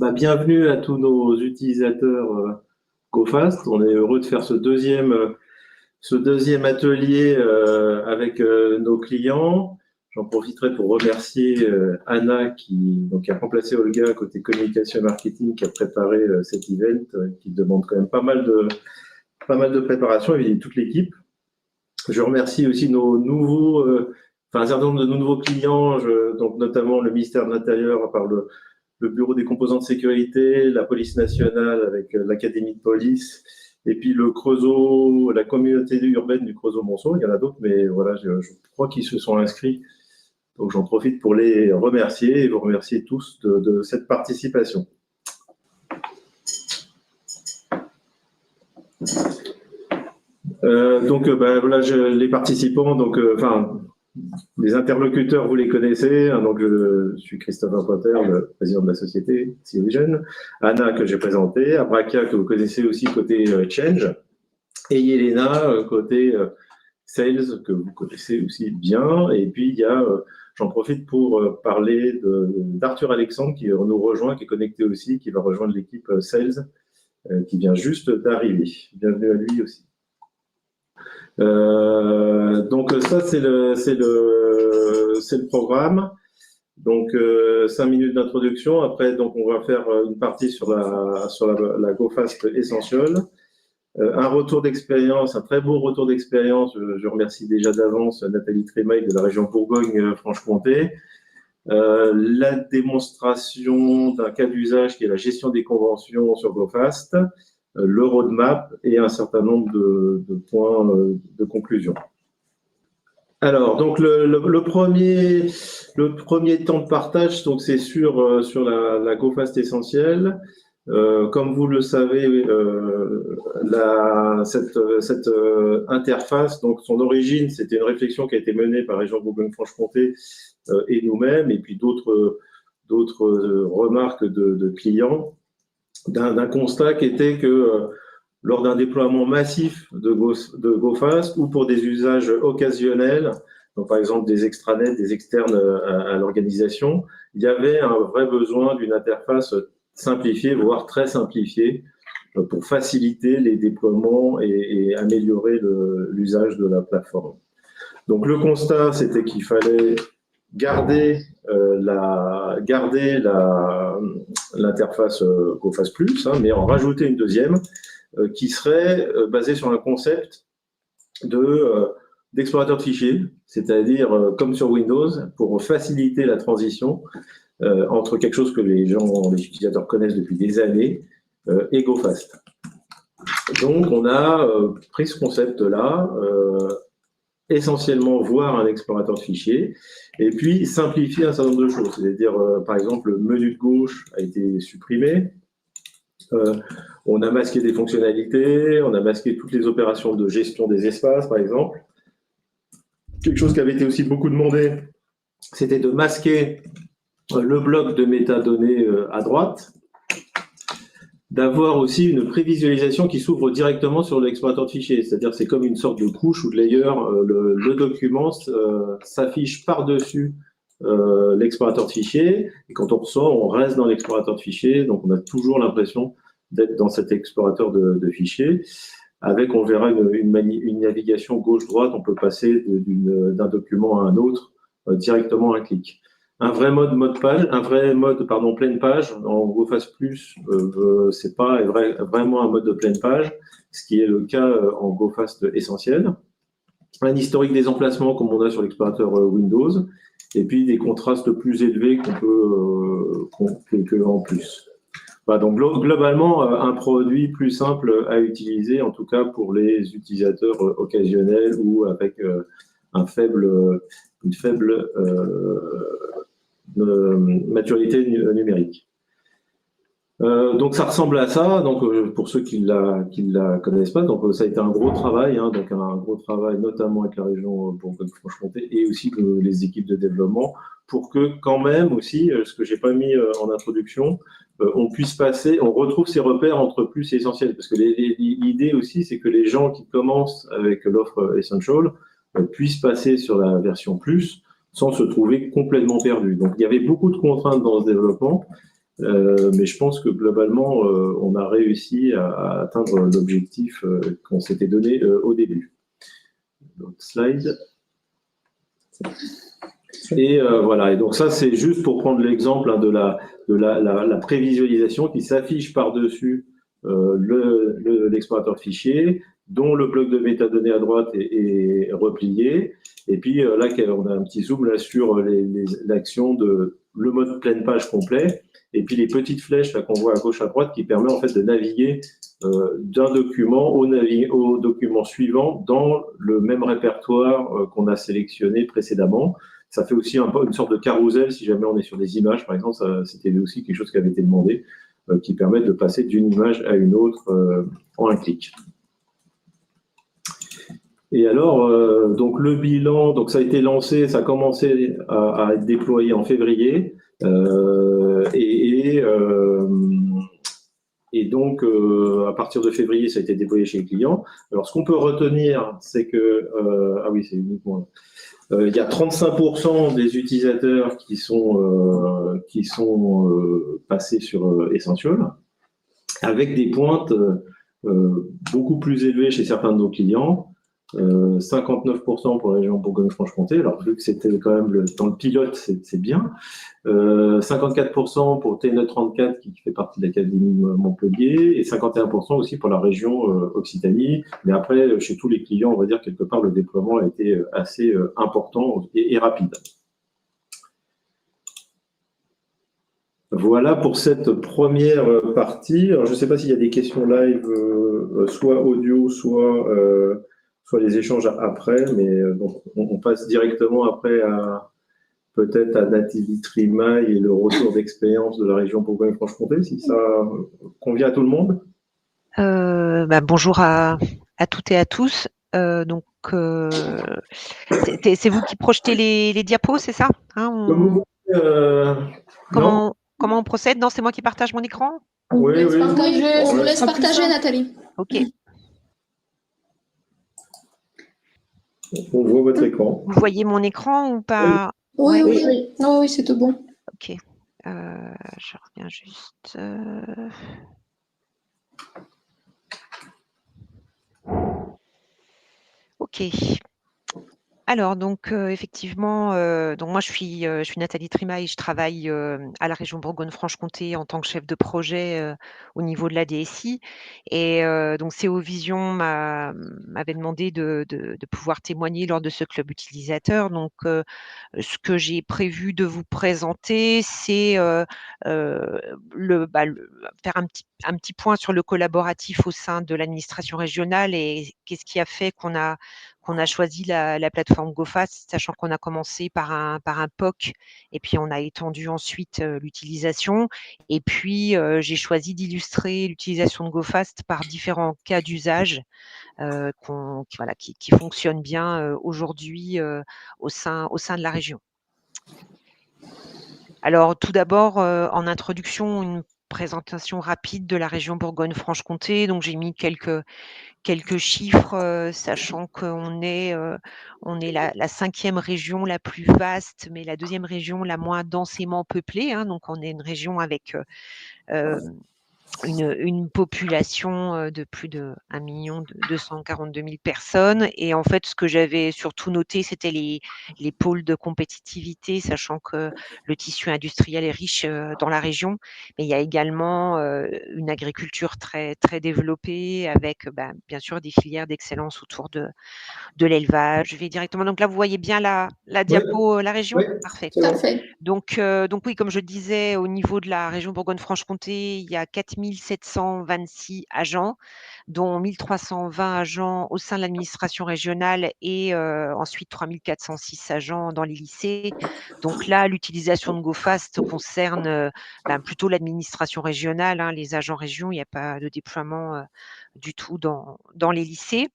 Bienvenue à tous nos utilisateurs GoFast. On est heureux de faire ce deuxième atelier avec nos clients. J'en profiterai pour remercier Anna qui a remplacé Olga côté communication et marketing qui a préparé cet event qui demande quand même pas mal de préparation et toute l'équipe. Je remercie aussi nos nouveaux, un certain nombre de nouveaux clients, donc notamment le ministère de l'Intérieur par le Bureau des composants de sécurité, la police nationale avec l'académie de police, et puis le Creusot, la communauté urbaine du Creusot-Monceau. Il y en a d'autres, mais voilà, je crois qu'ils se sont inscrits. Donc j'en profite pour les remercier et vous remercier tous de cette participation. Voilà, les participants, les interlocuteurs, vous les connaissez. Donc, je suis Christophe Pointer, le président de la société Vision. Anna, que j'ai présentée. Abrakia, que vous connaissez aussi côté Change. Et Yelena, côté Sales, que vous connaissez aussi bien. Et puis, j'en profite pour parler d'Arthur Alexandre, qui nous rejoint, qui est connecté aussi, qui va rejoindre l'équipe Sales, qui vient juste d'arriver. Bienvenue à lui aussi. Donc ça c'est le programme. Donc 5 minutes d'introduction. Après donc on va faire une partie sur la GoFast Essential. Un retour d'expérience, un très beau retour d'expérience. Je remercie déjà d'avance Nathalie Trémaille de la région Bourgogne-Franche-Comté. La démonstration d'un cas d'usage qui est la gestion des conventions sur GoFast, le roadmap et un certain nombre de points de conclusion. Alors, donc le premier temps de partage, donc c'est sur la GoFast essentielle. Comme vous le savez, cette interface, donc son origine, c'était une réflexion qui a été menée par Région Bourgogne-Franche-Comté et nous-mêmes, et puis d'autres remarques de clients, d'un constat qui était que lors d'un déploiement massif de GoFast ou pour des usages occasionnels, donc par exemple des extranets, des externes à l'organisation, il y avait un vrai besoin d'une interface simplifiée, voire très simplifiée, pour faciliter les déploiements et améliorer l'usage de la plateforme. Donc le constat, c'était qu'il fallait garder l'interface GoFast Plus, mais en rajouter une deuxième qui serait basée sur un concept d'explorateur de fichiers, c'est-à-dire comme sur Windows, pour faciliter la transition entre quelque chose que les utilisateurs connaissent depuis des années et GoFast. Donc on a pris ce concept-là, essentiellement voir un explorateur de fichiers, et puis simplifier un certain nombre de choses. C'est-à-dire, par exemple, le menu de gauche a été supprimé, on a masqué des fonctionnalités, on a masqué toutes les opérations de gestion des espaces, par exemple. Quelque chose qui avait été aussi beaucoup demandé, c'était de masquer le bloc de métadonnées à droite, d'avoir aussi une prévisualisation qui s'ouvre directement sur l'explorateur de fichiers. C'est-à-dire c'est comme une sorte de couche ou de layer. Le document s'affiche par-dessus l'explorateur de fichiers. Et quand on ressort, on reste dans l'explorateur de fichiers. Donc, on a toujours l'impression d'être dans cet explorateur de fichiers. Avec, on verra une navigation gauche-droite. On peut passer d'un document à un autre directement à un clic. Un vrai mode pleine page en GoFast Plus, c'est pas vraiment un mode de pleine page, ce qui est le cas en GoFast essentiel. Un historique des emplacements comme on a sur l'explorateur Windows, et puis des contrastes plus élevés qu'on peut en plus. Voilà, donc globalement, un produit plus simple à utiliser, en tout cas pour les utilisateurs occasionnels ou avec une faible maturité numérique. Donc ça ressemble à ça. Donc pour ceux qui la connaissent pas, donc ça a été un gros travail, donc un gros travail notamment avec la région Bourgogne-Franche-Comté et aussi les équipes de développement pour que quand même aussi, ce que j'ai pas mis en introduction, on retrouve ces repères entre plus et essentiel, parce que l'idée aussi c'est que les gens qui commencent avec l'offre Essential puissent passer sur la version plus sans se trouver complètement perdus. Donc il y avait beaucoup de contraintes dans ce développement. Mais je pense que globalement, on a réussi à atteindre l'objectif qu'on s'était donné au début. L'autre slide. Et voilà, et donc ça, c'est juste pour prendre l'exemple de la prévisualisation qui s'affiche par-dessus l'explorateur de fichiers, dont le bloc de métadonnées à droite est replié. Et puis là, on a un petit zoom là sur l'action de le mode pleine page complet, et puis les petites flèches qu'on voit à gauche à droite qui permet en fait de naviguer d'un document au document suivant dans le même répertoire qu'on a sélectionné précédemment. Ça fait aussi une sorte de carrousel si jamais on est sur des images, par exemple. C'était aussi quelque chose qui avait été demandé, qui permet de passer d'une image à une autre en un clic. Et alors, donc le bilan, donc ça a été lancé, ça a commencé à être déployé en février. Et donc, à partir de février, ça a été déployé chez les clients. Alors, ce qu'on peut retenir, c'est que... ah oui, c'est uniquement... il y a 35% des utilisateurs qui sont passés sur Essential, avec des pointes beaucoup plus élevées chez certains de nos clients. 59% pour la région Bourgogne-Franche-Comté. Alors, vu que c'était quand même dans le pilote, c'est bien. 54% pour TNE 34 qui fait partie de l'Académie Montpellier et 51% aussi pour la région Occitanie. Mais après, chez tous les clients, on va dire quelque part, le déploiement a été assez important et rapide. Voilà pour cette première partie. Alors, je ne sais pas s'il y a des questions live, soit audio, soit les échanges après, mais donc, on passe directement après peut-être à Nathalie Trimaille et le retour d'expérience de la région Bourgogne-Franche-Comté, si ça convient à tout le monde. Bonjour à toutes et à tous. C'est vous qui projetez les diapos, c'est ça, hein, comment on procède? Non, c'est moi qui partage mon écran? Oui. Je vous laisse partager, Nathalie. Ok. On voit votre écran. Vous voyez mon écran ou pas? Oui, c'est tout bon. Ok. Je reviens juste. Ok. Alors donc effectivement, donc moi je suis Nathalie Trimaille, je travaille à la région Bourgogne-Franche-Comté en tant que chef de projet au niveau de la DSI. Et donc CO Vision m'avait demandé de pouvoir témoigner lors de ce club utilisateur. Donc ce que j'ai prévu de vous présenter, c'est faire un petit point sur le collaboratif au sein de l'administration régionale et qu'est-ce qui a fait qu'on a choisi la plateforme GoFast, sachant qu'on a commencé par un POC et puis on a étendu ensuite l'utilisation. Et puis, j'ai choisi d'illustrer l'utilisation de GoFast par différents cas d'usage qui fonctionnent bien aujourd'hui au sein de la région. Alors, tout d'abord, en introduction, une présentation rapide de la région Bourgogne-Franche-Comté. Donc, j'ai mis quelques chiffres, sachant qu'on est la 5e région la plus vaste, mais la 2e région la moins densément peuplée, hein. Donc, on est une région avec une population de plus de 1 242 000 personnes. Et en fait, ce que j'avais surtout noté, c'était les pôles de compétitivité, sachant que le tissu industriel est riche dans la région. Mais il y a également une agriculture très, très développée avec bien sûr des filières d'excellence autour de l'élevage. Je vais directement. Donc là, vous voyez bien la diapo, la région? Oui, Parfait. Parfait. Donc oui, comme je disais, au niveau de la région Bourgogne-Franche-Comté, il y a 4 726 agents, dont 1 320 agents au sein de l'administration régionale et ensuite 3 406 agents dans les lycées. Donc là, l'utilisation de GoFast concerne plutôt l'administration régionale, hein, les agents région. Il n'y a pas de déploiement du tout dans les lycées.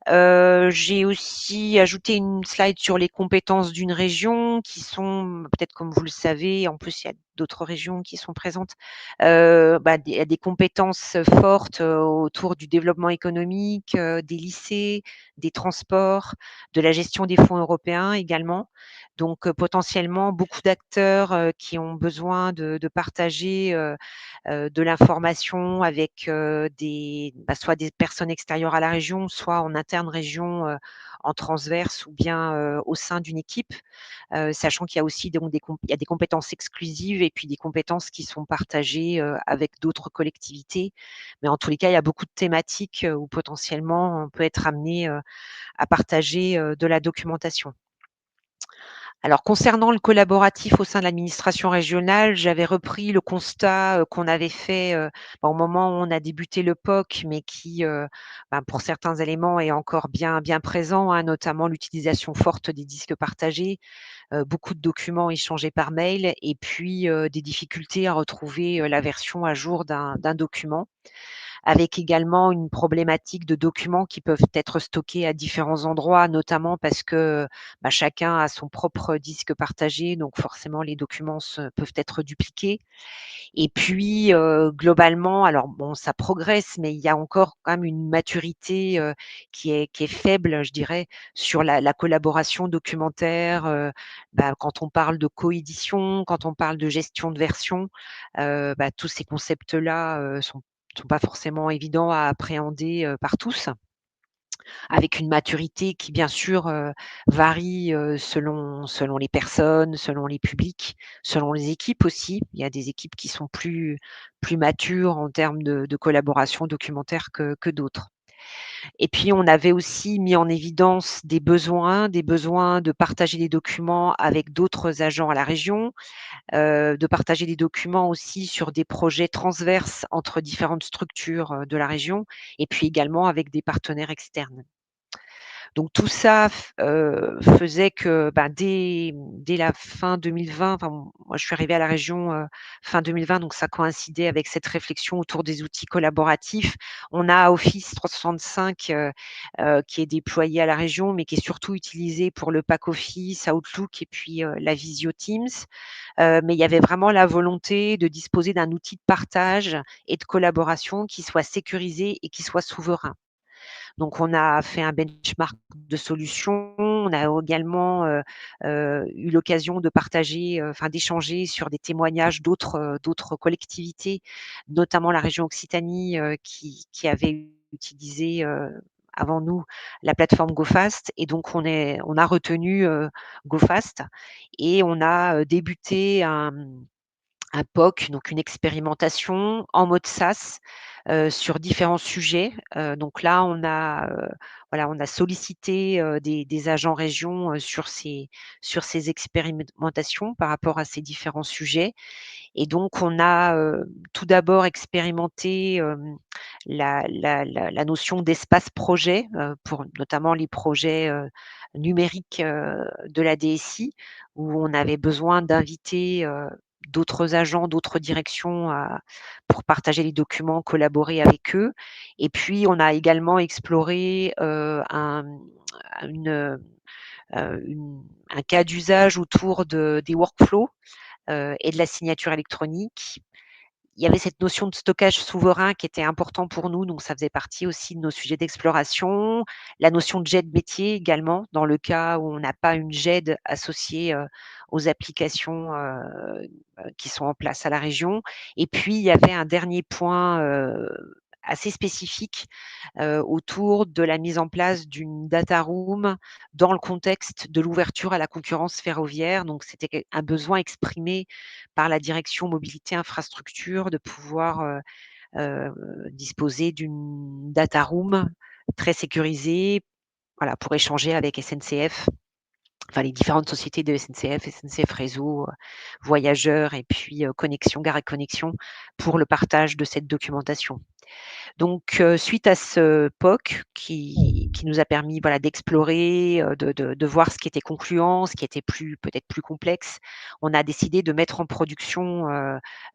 J'ai aussi ajouté une slide sur les compétences d'une région qui sont, peut-être comme vous le savez, en plus il y a d'autres régions qui sont présentes, des compétences fortes autour du développement économique, des lycées, des transports, de la gestion des fonds européens également. Donc potentiellement beaucoup d'acteurs qui ont besoin de partager de l'information avec soit des personnes extérieures à la région, soit en interne région, en transverse ou bien au sein d'une équipe, sachant qu'il y a aussi donc il y a des compétences exclusives et puis des compétences qui sont partagées avec d'autres collectivités. Mais en tous les cas, il y a beaucoup de thématiques où potentiellement on peut être amené à partager de la documentation. Alors concernant le collaboratif au sein de l'administration régionale, j'avais repris le constat, qu'on avait fait, au moment où on a débuté le POC, mais qui, pour certains éléments est encore bien présent, hein, notamment l'utilisation forte des disques partagés, beaucoup de documents échangés par mail et puis, des difficultés à retrouver, la version à jour d'un document, avec également une problématique de documents qui peuvent être stockés à différents endroits, notamment parce que, chacun a son propre disque partagé, donc forcément les documents peuvent être dupliqués. Et puis, globalement, alors bon, ça progresse, mais il y a encore quand même une maturité, qui est faible, je dirais, sur la collaboration documentaire, quand on parle de coédition, quand on parle de gestion de version, tous ces concepts-là, sont pas forcément évidents à appréhender, par tous, avec une maturité qui bien sûr, varie, selon les personnes, selon les publics, selon les équipes aussi. Il y a des équipes qui sont plus matures en termes de collaboration documentaire que d'autres. Et puis on avait aussi mis en évidence des besoins de partager des documents avec d'autres agents à la région, de partager des documents aussi sur des projets transverses entre différentes structures, de la région et puis également avec des partenaires externes. Donc tout ça faisait que, dès la fin 2020, enfin moi je suis arrivée à la région, fin 2020, donc ça coïncidait avec cette réflexion autour des outils collaboratifs. On a Office 365 qui est déployé à la région, mais qui est surtout utilisé pour le pack Office, Outlook et puis, la Visio Teams. Mais il y avait vraiment la volonté de disposer d'un outil de partage et de collaboration qui soit sécurisé et qui soit souverain. Donc on a fait un benchmark de solutions. On a également, eu l'occasion de partager, d'échanger sur des témoignages d'autres collectivités, notamment la région Occitanie, qui avait utilisé, avant nous, la plateforme GoFast et donc on a retenu, GoFast et on a, débuté un POC, donc une expérimentation en mode SaaS, sur différents sujets. Donc là, on a sollicité, des agents régions, sur ces expérimentations par rapport à ces différents sujets et donc on a, tout d'abord expérimenté, la notion d'espace projet, pour notamment les projets, numériques, de la DSI où on avait besoin d'inviter, d'autres agents, d'autres directions pour partager les documents, collaborer avec eux. Et puis, on a également exploré un cas d'usage autour des workflows et de la signature électronique. Il y avait cette notion de stockage souverain qui était important pour nous, donc ça faisait partie aussi de nos sujets d'exploration. La notion de GED métier également, dans le cas où on n'a pas une GED associée, aux applications, qui sont en place à la région. Et puis il y avait un dernier point, assez spécifique, autour de la mise en place d'une data room dans le contexte de l'ouverture à la concurrence ferroviaire. Donc c'était un besoin exprimé par la direction mobilité infrastructure de pouvoir, disposer d'une data room très sécurisée, voilà, pour échanger avec SNCF, enfin les différentes sociétés de SNCF, SNCF Réseau, Voyageurs et puis, Connexion, Gare et Connexion pour le partage de cette documentation. Donc, suite à ce POC qui qui nous a permis voilà, d'explorer, de voir ce qui était concluant, ce qui était peut-être plus complexe. On a décidé de mettre en production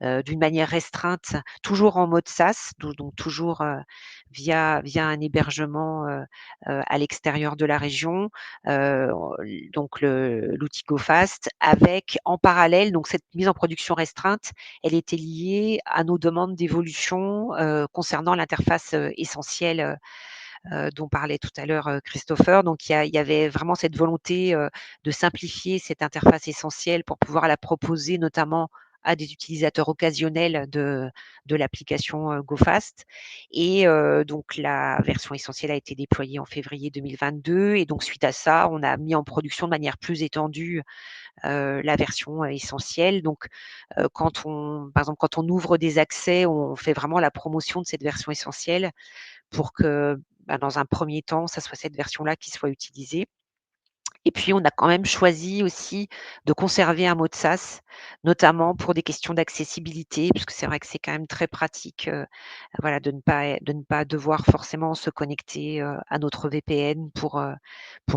d'une manière restreinte, toujours en mode SaaS, donc toujours via un hébergement à l'extérieur de la région, donc l'outil GoFast, avec en parallèle, donc cette mise en production restreinte, elle était liée à nos demandes d'évolution concernant l'interface essentielle dont parlait tout à l'heure Christopher. Donc il y avait vraiment cette volonté de simplifier cette interface essentielle pour pouvoir la proposer notamment à des utilisateurs occasionnels de l'application GoFast. Et donc la version essentielle a été déployée en février 2022. Et donc suite à ça, on a mis en production de manière plus étendue la version essentielle. Donc, par exemple, quand on ouvre des accès, on fait vraiment la promotion de cette version essentielle pour que, dans un premier temps, ça soit cette version-là qui soit utilisée. Et puis, on a quand même choisi aussi de conserver un mot de sas, notamment pour des questions d'accessibilité, puisque c'est vrai que c'est quand même très pratique, voilà, de ne pas devoir forcément se connecter à notre VPN pour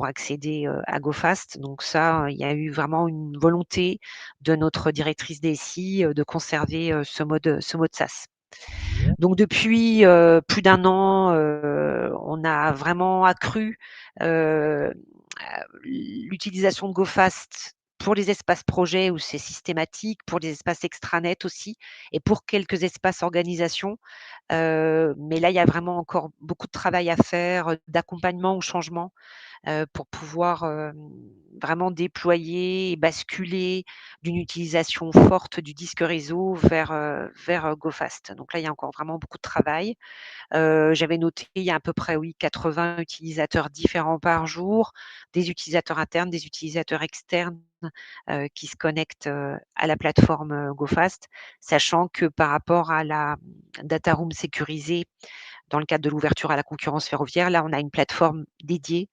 accéder à GoFast. Donc ça, il y a eu vraiment une volonté de notre directrice DSI de conserver ce mot de sas. Donc depuis plus d'un an, on a vraiment accru l'utilisation de GoFast pour les espaces projets où c'est systématique, pour les espaces extranet aussi et pour quelques espaces organisation. Mais là, il y a vraiment encore beaucoup de travail à faire, d'accompagnement au changement pour pouvoir vraiment déployer et basculer d'une utilisation forte du disque réseau vers GoFast. Donc là, il y a encore vraiment beaucoup de travail. J'avais noté, il y a à peu près, oui, 80 utilisateurs différents par jour, des utilisateurs internes, des utilisateurs externes qui se connectent à la plateforme GoFast, sachant que par rapport à la data room sécurisée dans le cadre de l'ouverture à la concurrence ferroviaire, là, on a une plateforme dédiée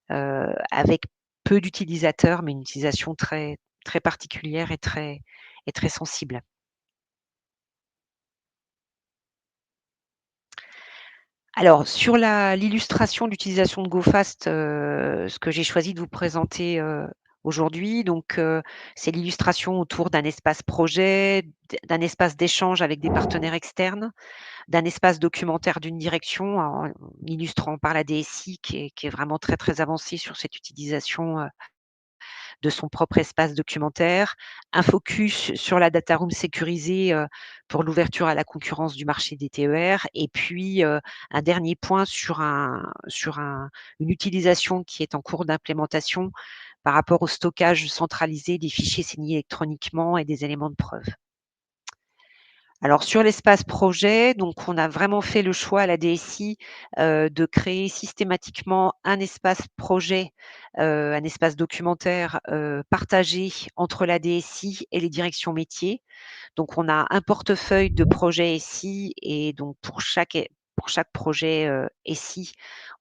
avec peu d'utilisateurs, mais une utilisation très, très particulière et très sensible. Alors sur l'illustration d'utilisation de GoFast, ce que j'ai choisi de vous présenter, aujourd'hui, donc c'est l'illustration autour d'un espace projet, d'un espace d'échange avec des partenaires externes, d'un espace documentaire d'une direction, en illustrant par la DSI qui est vraiment très, très avancée sur cette utilisation, de son propre espace documentaire, un focus sur la data room sécurisée pour l'ouverture à la concurrence du marché des TER et puis un dernier point une utilisation qui est en cours d'implémentation par rapport au stockage centralisé des fichiers signés électroniquement et des éléments de preuve. Alors sur l'espace projet, donc on a vraiment fait le choix à la DSI de créer systématiquement un espace projet, un espace documentaire partagé entre la DSI et les directions métiers. Donc on a un portefeuille de projets SI et donc pour chaque projet SI,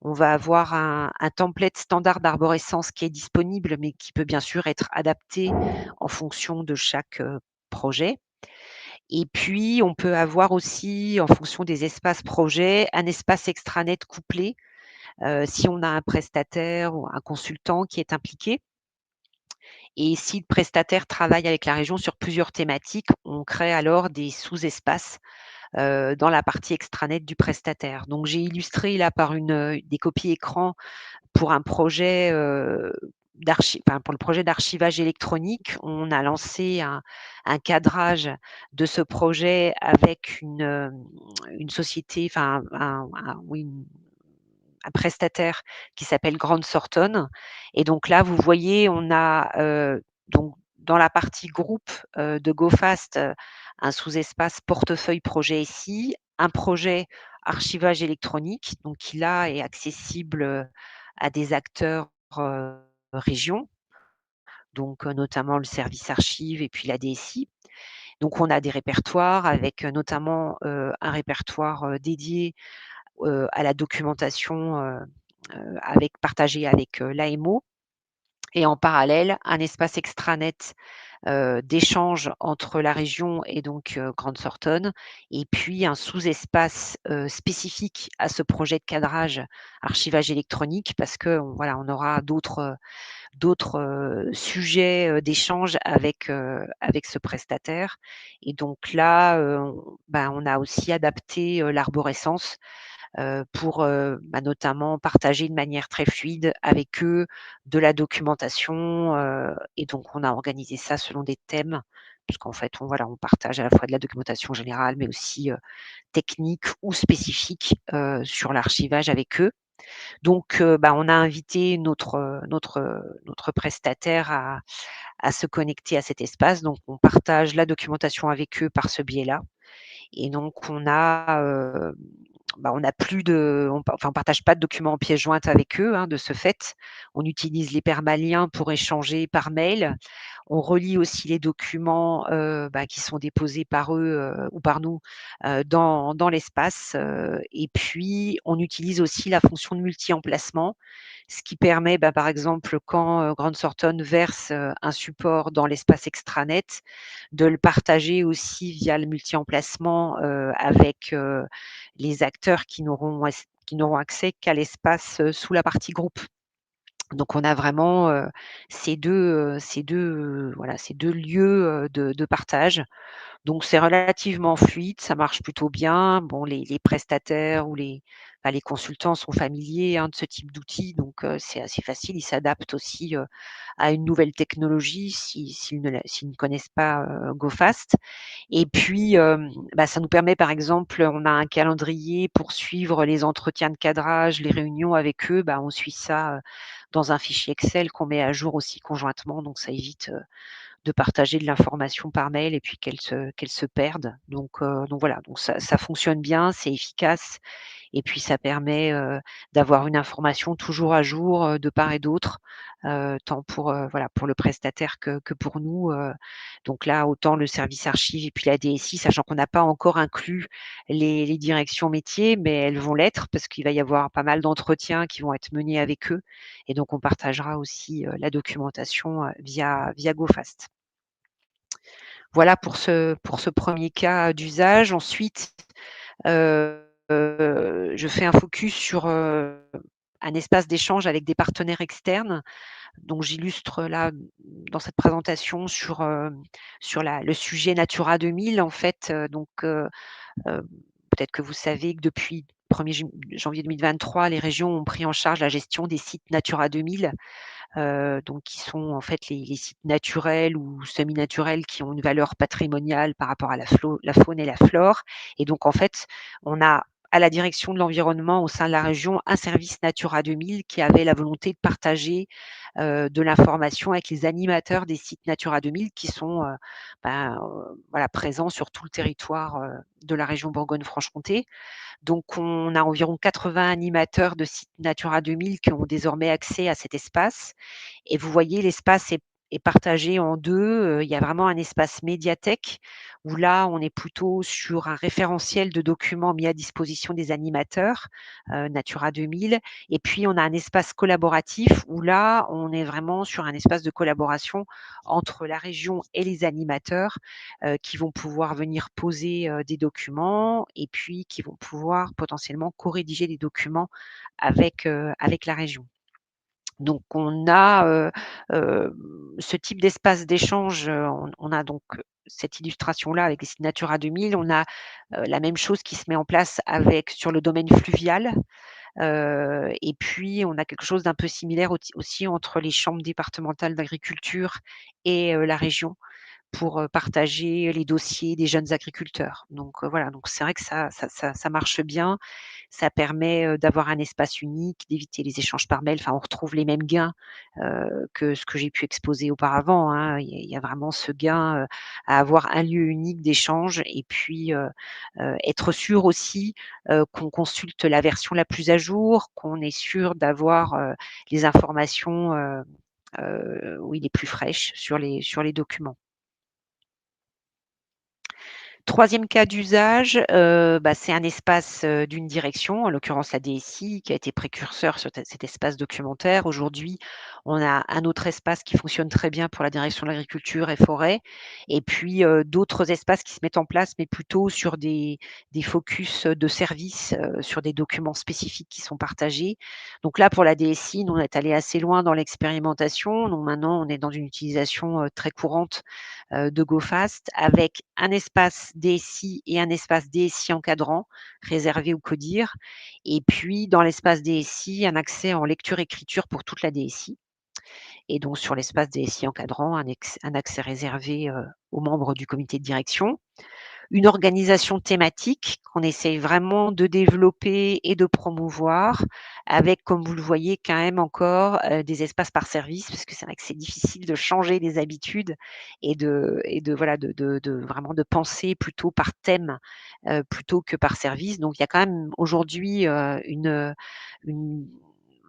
on va avoir un template standard d'arborescence qui est disponible, mais qui peut bien sûr être adapté en fonction de chaque projet. Et puis, on peut avoir aussi, en fonction des espaces projets, un espace extranet couplé, si on a un prestataire ou un consultant qui est impliqué. Et si le prestataire travaille avec la région sur plusieurs thématiques, on crée alors des sous-espaces, dans la partie extranet du prestataire. Donc j'ai illustré là par des copies écran pour un projet, pour le projet d'archivage électronique. On a lancé un cadrage de ce projet avec une société, enfin un prestataire qui s'appelle Grande Sortonne. Et donc là, vous voyez, on a donc dans la partie groupe de GoFast, un sous-espace portefeuille projet SI, un projet archivage électronique, donc qui là est accessible à des acteurs régions, donc notamment le service archive et puis la DSI. Donc on a des répertoires avec notamment un répertoire dédié à la documentation partagée avec l'AMO. Et en parallèle, un espace extranet d'échange entre la région et donc Grande Sortonne, et puis un sous-espace spécifique à ce projet de cadrage archivage électronique, parce que voilà, on aura d'autres sujets d'échange avec ce prestataire. Et donc là, on a aussi adapté l'arborescence pour notamment partager de manière très fluide avec eux de la documentation. Et donc, on a organisé ça selon des thèmes, puisqu'en fait, on partage à la fois de la documentation générale, mais aussi technique ou spécifique sur l'archivage avec eux. Donc, on a invité notre prestataire à se connecter à cet espace. Donc, on partage la documentation avec eux par ce biais-là. Et donc, on n'a plus de, on partage pas de documents en pièces jointes avec eux, hein, de ce fait. On utilise les permaliens pour échanger par mail. On relie aussi les documents qui sont déposés par eux ou par nous dans l'espace. Et puis, on utilise aussi la fonction de multi-emplacement, ce qui permet, par exemple, quand Grande Sortonne verse un support dans l'espace extranet, de le partager aussi via le multi-emplacement avec les acteurs qui n'auront accès qu'à l'espace sous la partie groupe. Donc on a vraiment ces deux lieux de partage. Donc c'est relativement fluide, ça marche plutôt bien. Bon, les prestataires ou les consultants sont familiers, hein, de ce type d'outils, donc c'est assez facile. Ils s'adaptent aussi à une nouvelle technologie s'ils ne connaissent pas GoFast. Et puis, ça nous permet, par exemple, on a un calendrier pour suivre les entretiens de cadrage, les réunions avec eux. On suit ça dans un fichier Excel qu'on met à jour aussi conjointement. Donc, ça évite de partager de l'information par mail et puis qu'elle se perde. Donc voilà, donc ça fonctionne bien, c'est efficace, et puis ça permet d'avoir une information toujours à jour de part et d'autre, tant pour pour le prestataire que pour nous. Donc là, autant le service archive et puis la DSI, sachant qu'on n'a pas encore inclus les directions métiers, mais elles vont l'être parce qu'il va y avoir pas mal d'entretiens qui vont être menés avec eux, et donc on partagera aussi la documentation via GoFast. Voilà pour ce premier cas d'usage. Ensuite, je fais un focus sur un espace d'échange avec des partenaires externes. Donc j'illustre là, dans cette présentation, sur le sujet Natura 2000. En fait, peut-être que vous savez que depuis 1er janvier 2023, les régions ont pris en charge la gestion des sites Natura 2000. Donc qui sont en fait les sites naturels ou semi-naturels qui ont une valeur patrimoniale par rapport à la faune et la flore. Et donc en fait, on a à la direction de l'environnement au sein de la région un service Natura 2000 qui avait la volonté de partager de l'information avec les animateurs des sites Natura 2000 qui sont présents sur tout le territoire de la région Bourgogne-Franche-Comté. Donc, on a environ 80 animateurs de sites Natura 2000 qui ont désormais accès à cet espace. Et vous voyez, l'espace est partagé en deux. Il y a vraiment un espace médiathèque où là, on est plutôt sur un référentiel de documents mis à disposition des animateurs Natura 2000. Et puis, on a un espace collaboratif où là, on est vraiment sur un espace de collaboration entre la région et les animateurs qui vont pouvoir venir poser des documents et puis qui vont pouvoir potentiellement co-rédiger des documents avec la région. Donc on a ce type d'espace d'échange, on a donc cette illustration-là avec les sites Natura 2000. On a la même chose qui se met en place sur le domaine fluvial. Et puis on a quelque chose d'un peu similaire aussi entre les chambres départementales d'agriculture et la région, pour partager les dossiers des jeunes agriculteurs. Donc voilà, donc c'est vrai que ça marche bien. Ça permet d'avoir un espace unique, d'éviter les échanges par mail. Enfin, on retrouve les mêmes gains que ce que j'ai pu exposer auparavant, hein. Il y a vraiment ce gain à avoir un lieu unique d'échange, et puis être sûr aussi qu'on consulte la version la plus à jour, qu'on est sûr d'avoir les informations les plus fraîches sur les documents. Troisième cas d'usage, c'est un espace d'une direction, en l'occurrence la DSI, qui a été précurseur sur cet espace documentaire. Aujourd'hui, on a un autre espace qui fonctionne très bien pour la direction de l'agriculture et forêt, et puis d'autres espaces qui se mettent en place, mais plutôt sur des focus de services, sur des documents spécifiques qui sont partagés. Donc là, pour la DSI, nous, on est allé assez loin dans l'expérimentation. Donc maintenant, on est dans une utilisation très courante de GoFast avec un espace DSI et un espace DSI encadrant réservé au CODIR. Et puis, dans l'espace DSI, un accès en lecture-écriture pour toute la DSI. Et donc, sur l'espace DSI encadrant, un accès réservé aux membres du comité de direction. Une organisation thématique qu'on essaye vraiment de développer et de promouvoir avec, comme vous le voyez, quand même encore des espaces par service, parce que c'est vrai que c'est difficile de changer les habitudes et voilà, vraiment de penser plutôt par thème plutôt que par service. Donc il y a quand même aujourd'hui une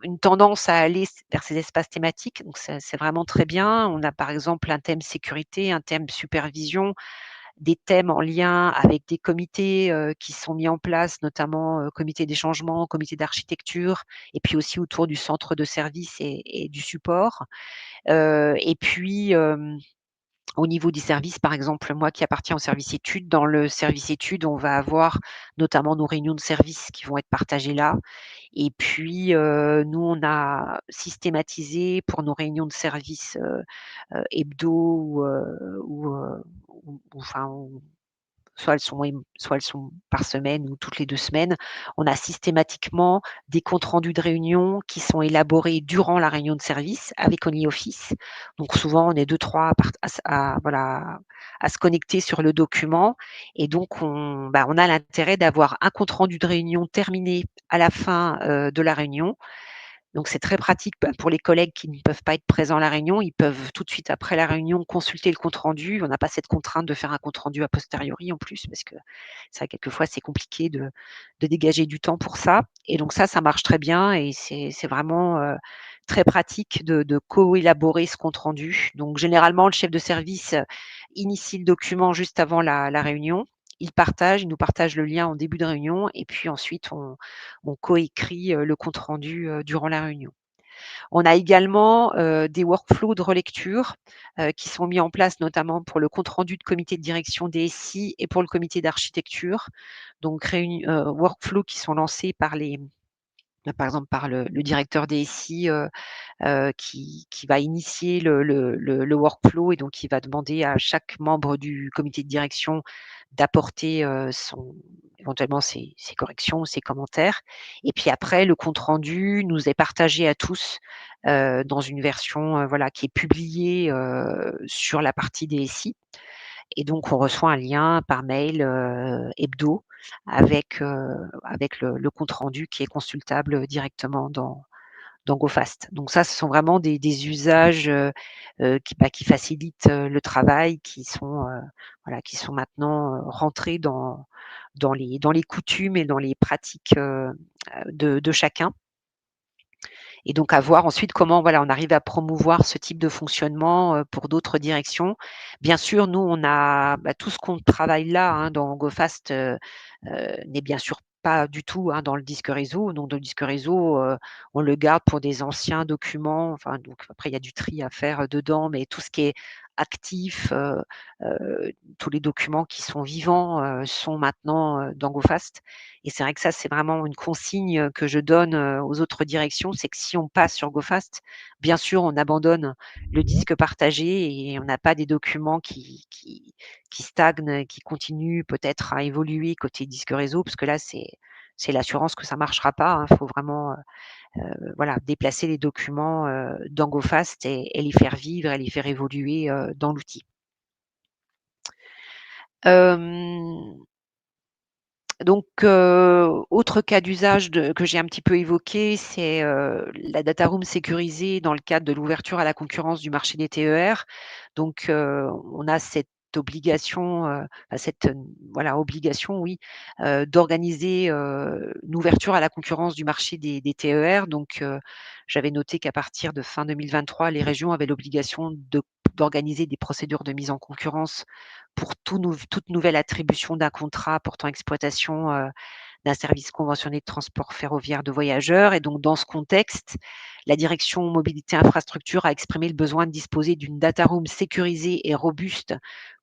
une tendance à aller vers ces espaces thématiques. Donc c'est vraiment très bien. On a par exemple un thème sécurité, un thème supervision, des thèmes en lien avec des comités qui sont mis en place, notamment comité des changements, comité d'architecture, et puis aussi autour du centre de service et du support. Et puis, au niveau des services, par exemple, moi qui appartiens au service études, dans le service études, on va avoir notamment nos réunions de service qui vont être partagées là. Et puis, nous, on a systématisé pour nos réunions de service hebdo ou soit elles sont par semaine ou toutes les 2 semaines. On a systématiquement des comptes rendus de réunion qui sont élaborés durant la réunion de service avec OnlyOffice. Donc souvent, on est 2-3 à se connecter sur le document, et donc on a l'intérêt d'avoir un compte rendu de réunion terminé à la fin, de la réunion. Donc c'est très pratique, pour les collègues qui ne peuvent pas être présents à la réunion. Ils peuvent tout de suite après la réunion consulter le compte rendu. On n'a pas cette contrainte de faire un compte rendu a posteriori en plus, parce que c'est vrai quelquefois c'est compliqué de dégager du temps pour ça. Et donc ça marche très bien, et c'est vraiment, très pratique de co-élaborer ce compte rendu. Donc généralement, le chef de service initie le document juste avant la réunion. Il nous partage le lien en début de réunion, et puis ensuite on coécrit le compte rendu durant la réunion. On a également des workflows de relecture qui sont mis en place notamment pour le compte rendu de comité de direction DSI et pour le comité d'architecture. Donc workflows qui sont lancés par exemple par le directeur DSI qui va initier le workflow, et donc il va demander à chaque membre du comité de direction d'apporter éventuellement ses corrections, ses commentaires. Et puis après, le compte rendu nous est partagé à tous dans une version voilà, qui est publiée sur la partie DSI. Et donc on reçoit un lien par mail hebdo avec le compte rendu qui est consultable directement dans GoFast. Donc ça, ce sont vraiment des usages qui facilitent le travail, qui sont maintenant rentrés dans les coutumes et dans les pratiques de chacun. Et donc à voir ensuite comment voilà, on arrive à promouvoir ce type de fonctionnement pour d'autres directions. Bien sûr, nous, on a tout ce qu'on travaille là dans GoFast n'est bien sûr pas du tout dans le disque réseau. Donc, dans le disque réseau, on le garde pour des anciens documents. Enfin, donc après, il y a du tri à faire dedans, mais tout ce qui est actif, tous les documents qui sont vivants sont maintenant dans GoFast. Et c'est vrai que ça, c'est vraiment une consigne que je donne aux autres directions, c'est que si on passe sur GoFast, bien sûr, on abandonne le disque partagé et on n'a pas des documents qui stagnent, qui continuent peut-être à évoluer côté disque réseau, parce que là, c'est l'assurance que ça ne marchera pas. Il faut vraiment voilà, déplacer les documents dans GoFast et les faire vivre et les faire évoluer dans l'outil. Donc, autre cas d'usage que j'ai un petit peu évoqué, c'est la data room sécurisée dans le cadre de l'ouverture à la concurrence du marché des TER. Donc, on a cette obligation, obligation, oui, d'organiser une ouverture à la concurrence du marché des TER. Donc, j'avais noté qu'à partir de fin 2023, les régions avaient l'obligation d'organiser des procédures de mise en concurrence pour toute nouvelle attribution d'un contrat portant exploitation d'un service conventionné de transport ferroviaire de voyageurs. Et donc, dans ce contexte, la direction mobilité infrastructure a exprimé le besoin de disposer d'une data room sécurisée et robuste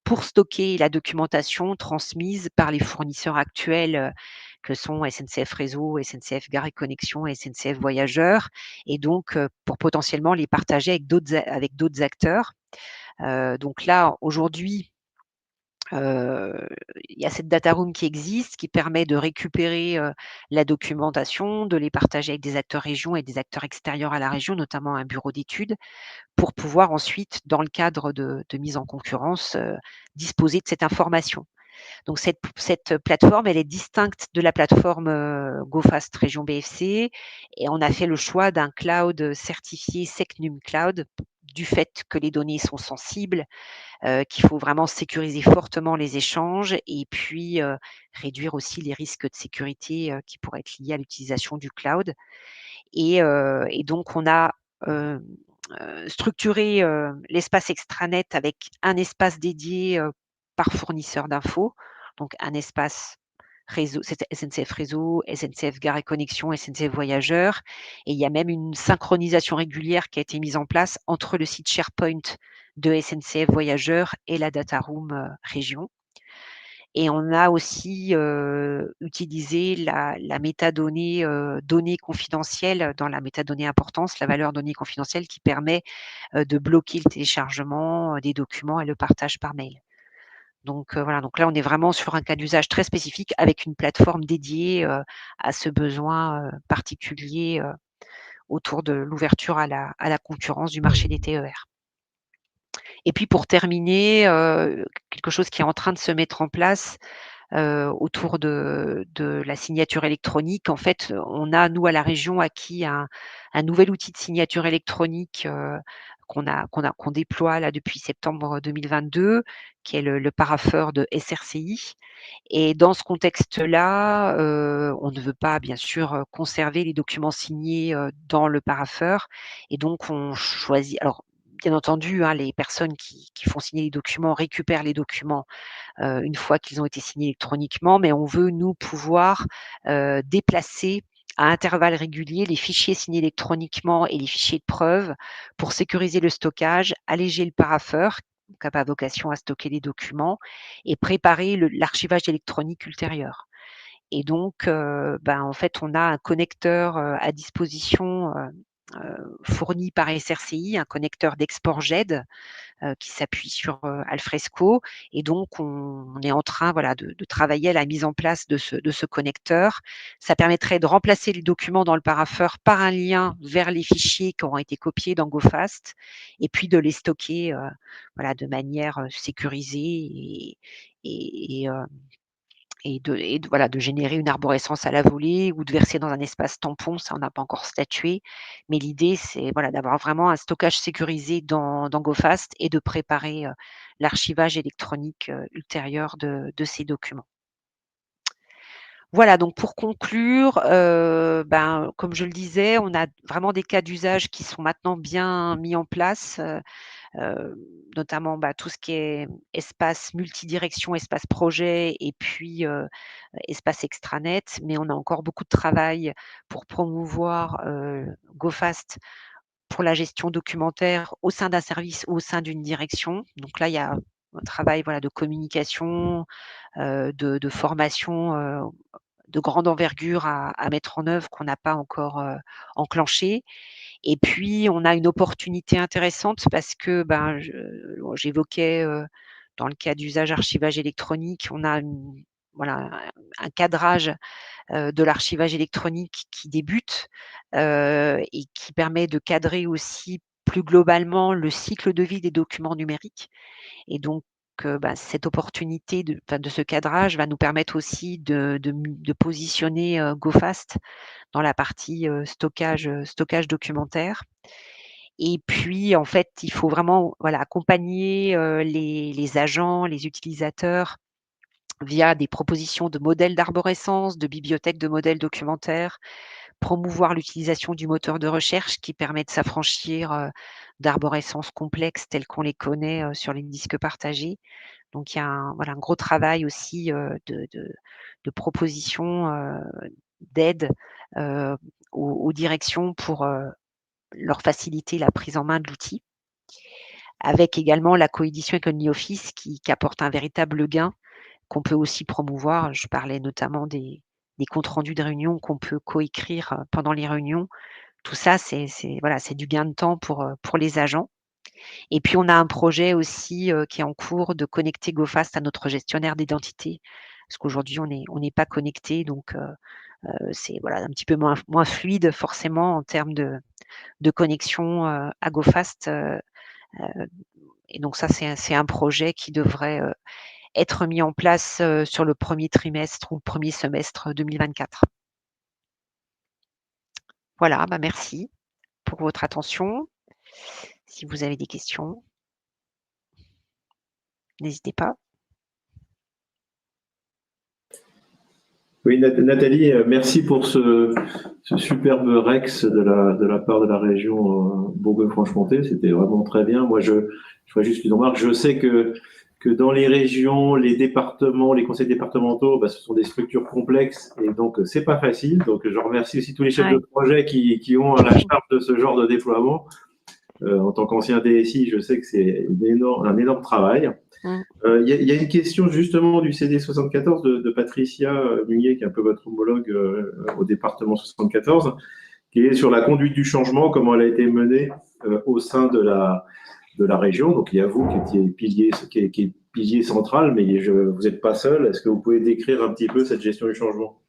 pour stocker la documentation transmise par les fournisseurs actuels que sont SNCF Réseau, SNCF Gare et Connexion et SNCF Voyageurs, et donc pour potentiellement les partager avec d'autres acteurs. Donc là, aujourd'hui, il y a cette data room qui existe, qui permet de récupérer la documentation, de les partager avec des acteurs région et des acteurs extérieurs à la région, notamment un bureau d'études, pour pouvoir ensuite, dans le cadre de mise en concurrence, disposer de cette information. Donc cette plateforme, elle est distincte de la plateforme GoFast Région BFC, et on a fait le choix d'un cloud certifié Secnum Cloud, du fait que les données sont sensibles, qu'il faut vraiment sécuriser fortement les échanges et puis réduire aussi les risques de sécurité qui pourraient être liés à l'utilisation du cloud. Et donc on a structuré l'espace extranet avec un espace dédié par fournisseur d'infos, donc un espace réseau, c'est SNCF Réseau, SNCF Gare et Connexion, SNCF Voyageurs, et il y a même une synchronisation régulière qui a été mise en place entre le site SharePoint de SNCF Voyageurs et la data room région. Et on a aussi utilisé la métadonnée données confidentielles dans la métadonnée importance, la valeur donnée confidentielle qui permet de bloquer le téléchargement des documents et le partage par mail. Donc voilà, donc là on est vraiment sur un cas d'usage très spécifique avec une plateforme dédiée à ce besoin particulier autour de l'ouverture à la concurrence du marché des TER. Et puis pour terminer, quelque chose qui est en train de se mettre en place autour de la signature électronique. En fait, on a, nous, à la région, acquis un nouvel outil de signature électronique qu'on déploie là depuis septembre 2022, qui est le parapheur de SRCI. Et dans ce contexte-là, on ne veut pas, bien sûr, conserver les documents signés dans le parapheur. Et donc, on choisit. Alors, bien entendu, hein, les personnes qui font signer les documents récupèrent les documents une fois qu'ils ont été signés électroniquement, mais on veut, nous, pouvoir déplacer à intervalles réguliers les fichiers signés électroniquement et les fichiers de preuve pour sécuriser le stockage, alléger le parapheur, qui n'a pas vocation à stocker les documents, et préparer l'archivage électronique ultérieur. Et donc, en fait, on a un connecteur à disposition fourni par SRCI, un connecteur d'export GED, qui s'appuie sur Alfresco, et donc on est en train de travailler à la mise en place de ce connecteur. Ça permettrait de remplacer les documents dans le parapheur par un lien vers les fichiers qui auront été copiés dans GoFast, et puis de les stocker de manière sécurisée et de générer une arborescence à la volée ou de verser dans un espace tampon, ça on n'a pas encore statué. Mais l'idée, c'est d'avoir vraiment un stockage sécurisé dans GoFast et de préparer l'archivage électronique ultérieur de ces documents. Voilà, donc pour conclure, comme je le disais, on a vraiment des cas d'usage qui sont maintenant bien mis en place, notamment tout ce qui est espace multidirection, espace projet et puis espace extranet. Mais on a encore beaucoup de travail pour promouvoir GoFast pour la gestion documentaire au sein d'un service ou au sein d'une direction. Donc là, il y a un travail de communication, de formation de grande envergure à mettre en œuvre qu'on n'a pas encore enclenché. Et puis, on a une opportunité intéressante parce que j'évoquais dans le cas d'usage archivage électronique, on a un cadrage de l'archivage électronique qui débute et qui permet de cadrer aussi plus globalement le cycle de vie des documents numériques. Et donc, cette opportunité de ce cadrage va nous permettre aussi de positionner GoFast dans la partie stockage documentaire. Et puis, en fait, il faut vraiment accompagner les agents, les utilisateurs via des propositions de modèles d'arborescence, de bibliothèques de modèles documentaires, promouvoir l'utilisation du moteur de recherche qui permet de s'affranchir d'arborescences complexes telles qu'on les connaît sur les disques partagés. Donc il y a un gros travail aussi de proposition, d'aide aux directions pour leur faciliter la prise en main de l'outil. Avec également la coédition avec OmniOffice qui apporte un véritable gain qu'on peut aussi promouvoir. Je parlais notamment des comptes rendus de réunion qu'on peut coécrire pendant les réunions. Tout ça, c'est du gain de temps pour les agents. Et puis, on a un projet aussi qui est en cours de connecter GoFast à notre gestionnaire d'identité. Parce qu'aujourd'hui, on n'est pas connecté, donc c'est un petit peu moins fluide forcément en termes de connexion à GoFast. Et donc ça, c'est un projet qui devrait être mis en place sur le premier trimestre ou le premier semestre 2024. Voilà, merci pour votre attention. Si vous avez des questions, n'hésitez pas. Oui, Nathalie, merci pour ce superbe Rex de la part de la région Bourgogne-Franche-Comté. C'était vraiment très bien. Moi, je ferais juste une remarque. Je sais que dans les régions, les départements, les conseils départementaux, ce sont des structures complexes et donc c'est pas facile. Donc, je remercie aussi tous les chefs de projet qui ont la charge de ce genre de déploiement. En tant qu'ancien DSI, je sais que c'est un énorme travail. Il y a une question justement du CD 74 de Patricia Munier, qui est un peu votre homologue au département 74, qui est sur la conduite du changement, comment elle a été menée au sein de la région. Donc il y a vous qui est pilier central, mais vous n'êtes pas seul. Est-ce que vous pouvez décrire un petit peu cette gestion du changement ?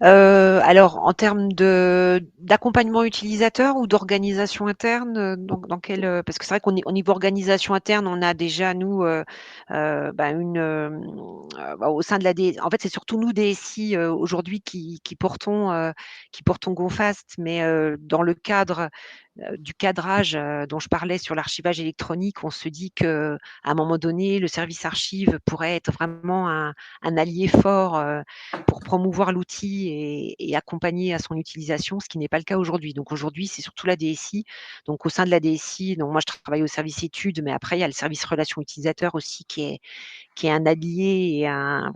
Alors, en termes d'accompagnement utilisateur ou d'organisation interne, dans quel, parce que c'est vrai qu'au niveau organisation interne, on a déjà nous au sein de la DSI. En fait, c'est surtout nous DSI aujourd'hui qui portons GoFast, mais dans le cadre du cadrage dont je parlais sur l'archivage électronique, on se dit qu'à un moment donné, le service archive pourrait être vraiment un allié fort pour promouvoir l'outil et accompagner à son utilisation, ce qui n'est pas le cas aujourd'hui. Donc aujourd'hui, c'est surtout la DSI. Donc au sein de la DSI, donc moi je travaille au service études, mais après il y a le service relations utilisateurs aussi qui est un allié et un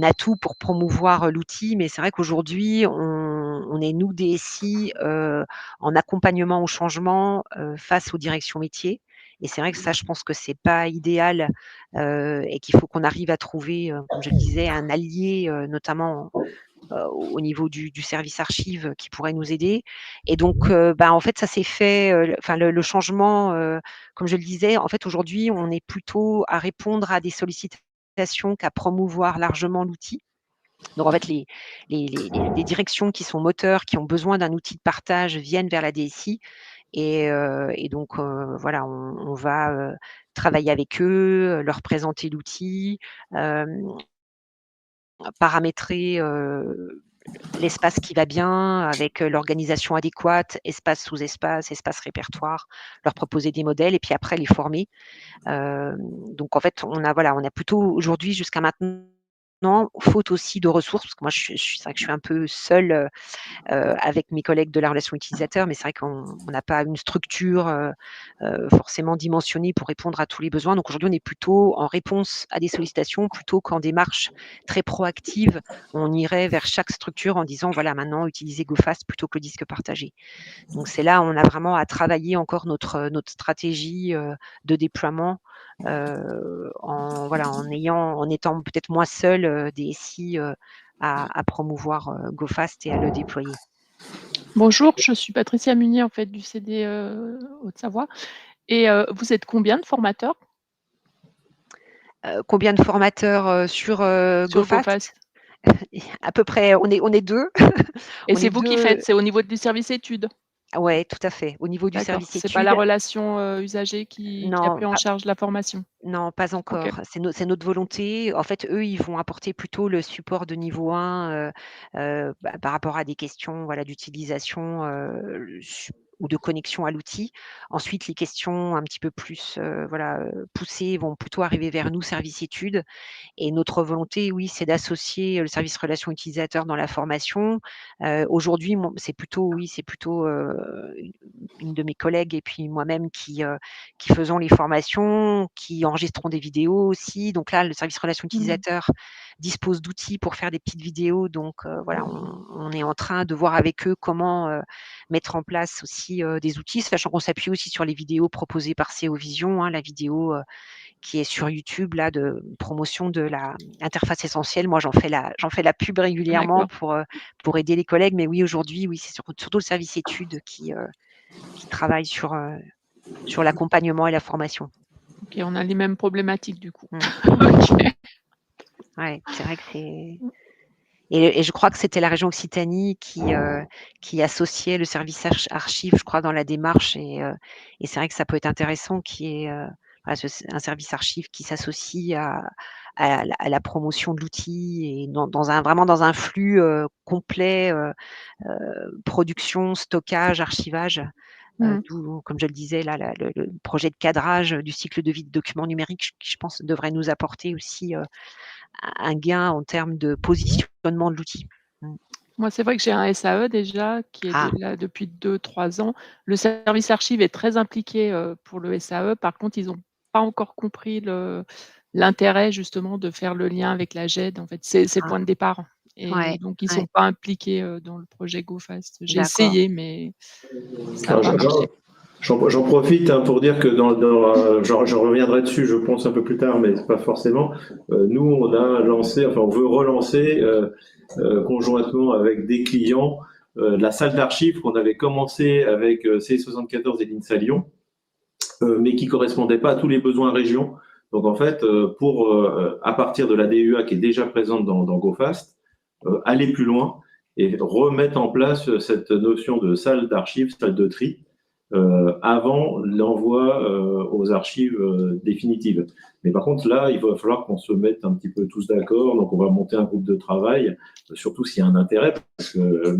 atout pour promouvoir l'outil. Mais c'est vrai qu'aujourd'hui, on est nous DSI en accompagnement au changement face aux directions métiers. Et c'est vrai que ça, je pense que c'est pas idéal et qu'il faut qu'on arrive à trouver, comme je le disais, un allié, notamment au niveau du service archive qui pourrait nous aider. Et donc, en fait, ça s'est fait, le changement, comme je le disais, en fait, aujourd'hui, on est plutôt à répondre à des sollicitations qu'à promouvoir largement l'outil. Donc, en fait, les directions qui sont moteurs, qui ont besoin d'un outil de partage, viennent vers la DSI. Et donc, on va travailler avec eux, leur présenter l'outil, paramétrer l'espace qui va bien avec l'organisation adéquate, espace sous espace, espace répertoire, leur proposer des modèles et puis après les former. Donc en fait, on a plutôt aujourd'hui jusqu'à maintenant, faute aussi de ressources, parce que moi c'est vrai que je suis un peu seule avec mes collègues de la relation utilisateur, mais c'est vrai qu'on n'a pas une structure forcément dimensionnée pour répondre à tous les besoins. Donc aujourd'hui, on est plutôt en réponse à des sollicitations plutôt qu'en démarche très proactive. On irait vers chaque structure en disant voilà, maintenant utilisez GoFast plutôt que le disque partagé. Donc c'est là où on a vraiment à travailler encore notre stratégie de déploiement en étant peut-être moins seul DSI à promouvoir GoFast et à le déployer. Bonjour, je suis Patricia Munier, en fait, du CD Haute-Savoie. Et vous êtes combien de formateurs? Combien de formateurs sur GoFast? À peu près, on est 2. Et c'est vous qui faites, c'est au niveau du service études? Ouais, tout à fait. Au niveau du D'accord, service c'est pas la études, relation, usager qui a non, pris en charge la formation? non, pas OK. encore. C'est notre volonté. En fait, eux, ils vont apporter plutôt le support de niveau 1, par rapport à des questions, voilà, d'utilisation, ou de connexion à l'outil. Ensuite, les questions un petit peu plus, voilà, poussées vont plutôt arriver vers nous, service études. Et notre volonté, oui, c'est d'associer le service relations utilisateurs dans la formation. Aujourd'hui, c'est plutôt, une de mes collègues et puis moi-même qui faisons les formations, qui enregistrons des vidéos aussi. Donc là, le service relations Mmh. utilisateurs dispose d'outils pour faire des petites vidéos. Donc voilà, on est en train de voir avec eux comment, mettre en place aussi, des outils, sachant qu'on s'appuie aussi sur les vidéos proposées par CO Vision, hein, la vidéo, qui est sur YouTube là de promotion de la interface essentielle. Moi, j'en fais la pub régulièrement D'accord. pour aider les collègues. Mais oui, aujourd'hui, oui, c'est surtout le service études qui travaille sur l'accompagnement et la formation. OK, on a les mêmes problématiques du coup. Mmh. OK. Ouais, c'est vrai que c'est et je crois que c'était la région Occitanie qui associait le service archives, je crois, dans la démarche et c'est vrai que ça peut être intéressant qu'il y ait, voilà, un service archives qui s'associe à la promotion de l'outil et vraiment dans un flux, complet, production, stockage, archivage. Mmh. D'où, comme je le disais là, le projet de cadrage du cycle de vie de documents numériques qui, je pense, devrait nous apporter aussi, un gain en termes de positionnement de l'outil. Mmh. Moi, c'est vrai que j'ai un SAE déjà qui est Ah, là depuis 2-3 ans. Le service archive est très impliqué, pour le SAE. Par contre, ils ont pas encore compris l'intérêt justement de faire le lien avec la GED. En fait, c'est le ah, point de départ et ouais, donc ils sont ouais, pas impliqués, dans le projet GoFast. J'ai d'accord. essayé, mais ça a Alors, pas marché. j'en profite hein, pour dire que je reviendrai dessus, je pense un peu plus tard, mais pas forcément. Nous, on a lancé, enfin, on veut relancer conjointement avec des clients la salle d'archives qu'on avait commencé avec C74 et l'INSA Lyon, mais qui correspondait pas à tous les besoins région. Donc en fait, à partir de la DUA qui est déjà présente dans GoFast, aller plus loin et remettre en place cette notion de salle d'archives, salle de tri, avant l'envoi aux archives définitives. Mais par contre, là, il va falloir qu'on se mette un petit peu tous d'accord. Donc, on va monter un groupe de travail, surtout s'il y a un intérêt, parce que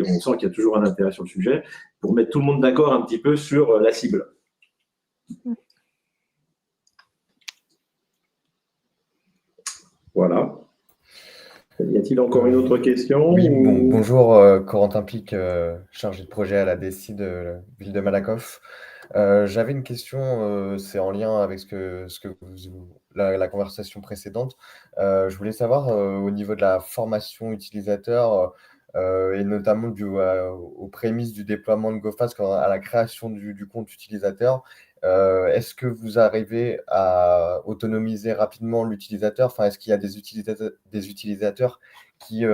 on sent qu'il y a toujours un intérêt sur le sujet, pour mettre tout le monde d'accord un petit peu sur la cible. Voilà. Y a-t-il encore une autre question? Oui, bonjour, Corentin Pic, chargé de projet à la DSI de la ville de Malakoff. J'avais une question, c'est en lien avec la conversation précédente. Je voulais savoir, au niveau de la formation utilisateur, et notamment aux prémices du déploiement de GoFast, à la création du compte utilisateur, est-ce que vous arrivez à autonomiser rapidement l'utilisateur? Enfin, est-ce qu'il y a des utilisateurs qui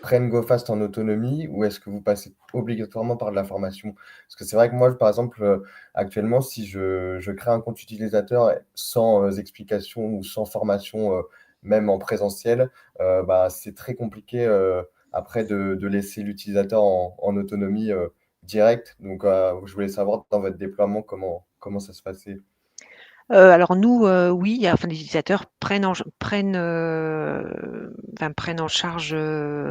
prennent GoFast en autonomie ou est-ce que vous passez obligatoirement par de la formation? Parce que c'est vrai que moi, par exemple, actuellement, si je crée un compte utilisateur sans explication ou sans formation, même en présentiel, c'est très compliqué après de laisser l'utilisateur en autonomie directe. Donc, je voulais savoir dans votre déploiement comment ça se passait. Alors nous, oui, enfin les utilisateurs prennent en charge,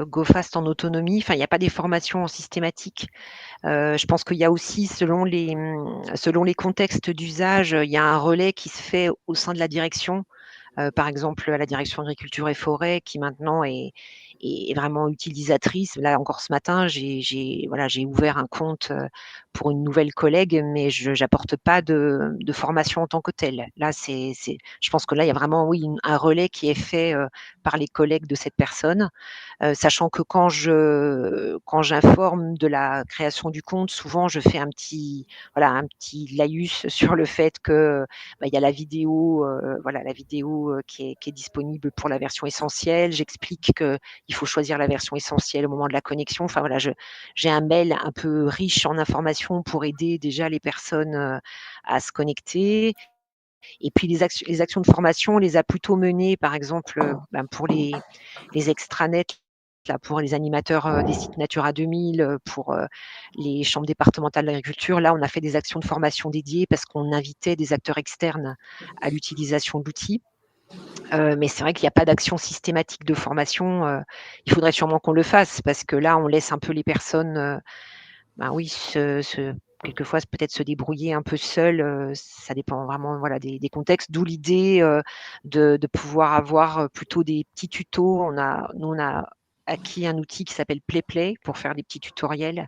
GoFast en autonomie. Enfin, il n'y a pas des formations systématiques. Je pense qu'il y a aussi selon les contextes d'usage, il y a un relais qui se fait au sein de la direction. Par exemple, à la direction agriculture et forêt qui maintenant est vraiment utilisatrice. Là encore ce matin, j'ai ouvert un compte, pour une nouvelle collègue, mais je n'apporte pas de formation en tant que telle. Là, je pense que là, il y a vraiment, oui, un relais qui est fait, par les collègues de cette personne. Sachant que quand j'informe de la création du compte, souvent je fais un petit laïus sur le fait que, il y a la vidéo, qui est disponible pour la version essentielle. J'explique qu'il faut choisir la version essentielle au moment de la connexion. Enfin voilà, j'ai un mail un peu riche en informations pour aider déjà les personnes, à se connecter. Et puis les actions de formation, on les a plutôt menées, par exemple, pour les extranets là, pour les animateurs des sites Natura 2000, pour les chambres départementales d'agriculture. Là, on a fait des actions de formation dédiées parce qu'on invitait des acteurs externes à l'utilisation de l'outil. Mais c'est vrai qu'il n'y a pas d'action systématique de formation. Il faudrait sûrement qu'on le fasse parce que là, on laisse un peu les personnes, quelquefois peut-être se débrouiller un peu seules. Ça dépend vraiment des contextes. D'où l'idée de pouvoir avoir plutôt des petits tutos. Nous, on a acquis un outil qui s'appelle PlayPlay pour faire des petits tutoriels.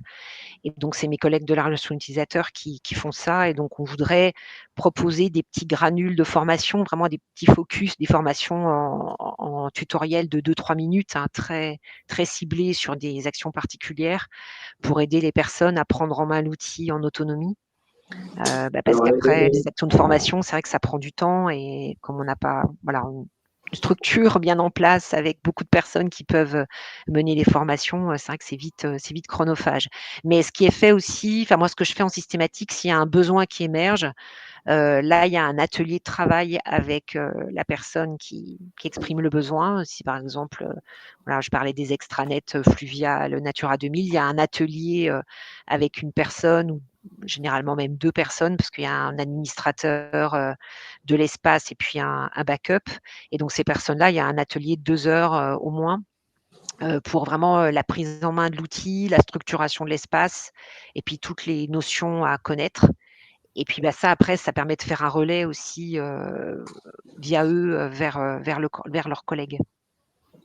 Et donc, c'est mes collègues de la relation utilisateur qui font ça. Et donc, on voudrait proposer des petits granules de formation, vraiment des petits focus, des formations en tutoriel de 2-3 minutes, hein, très, très ciblées sur des actions particulières pour aider les personnes à prendre en main l'outil en autonomie. Parce qu'après, les actions de formation, c'est vrai que ça prend du temps et comme on n'a pas une structure bien en place avec beaucoup de personnes qui peuvent mener les formations, c'est vrai que c'est vite chronophage. Mais ce qui est fait aussi, moi, ce que je fais en systématique, s'il y a un besoin qui émerge, là, il y a un atelier de travail avec la personne qui exprime le besoin. Si par exemple, je parlais des extranets fluviales Natura 2000, il y a un atelier avec une personne ou généralement même 2 personnes parce qu'il y a un administrateur de l'espace et puis un backup. Et donc ces personnes-là, il y a un atelier de 2 heures au moins pour vraiment la prise en main de l'outil, la structuration de l'espace et puis toutes les notions à connaître. Et puis ça, après, ça permet de faire un relais aussi via eux vers leurs collègues.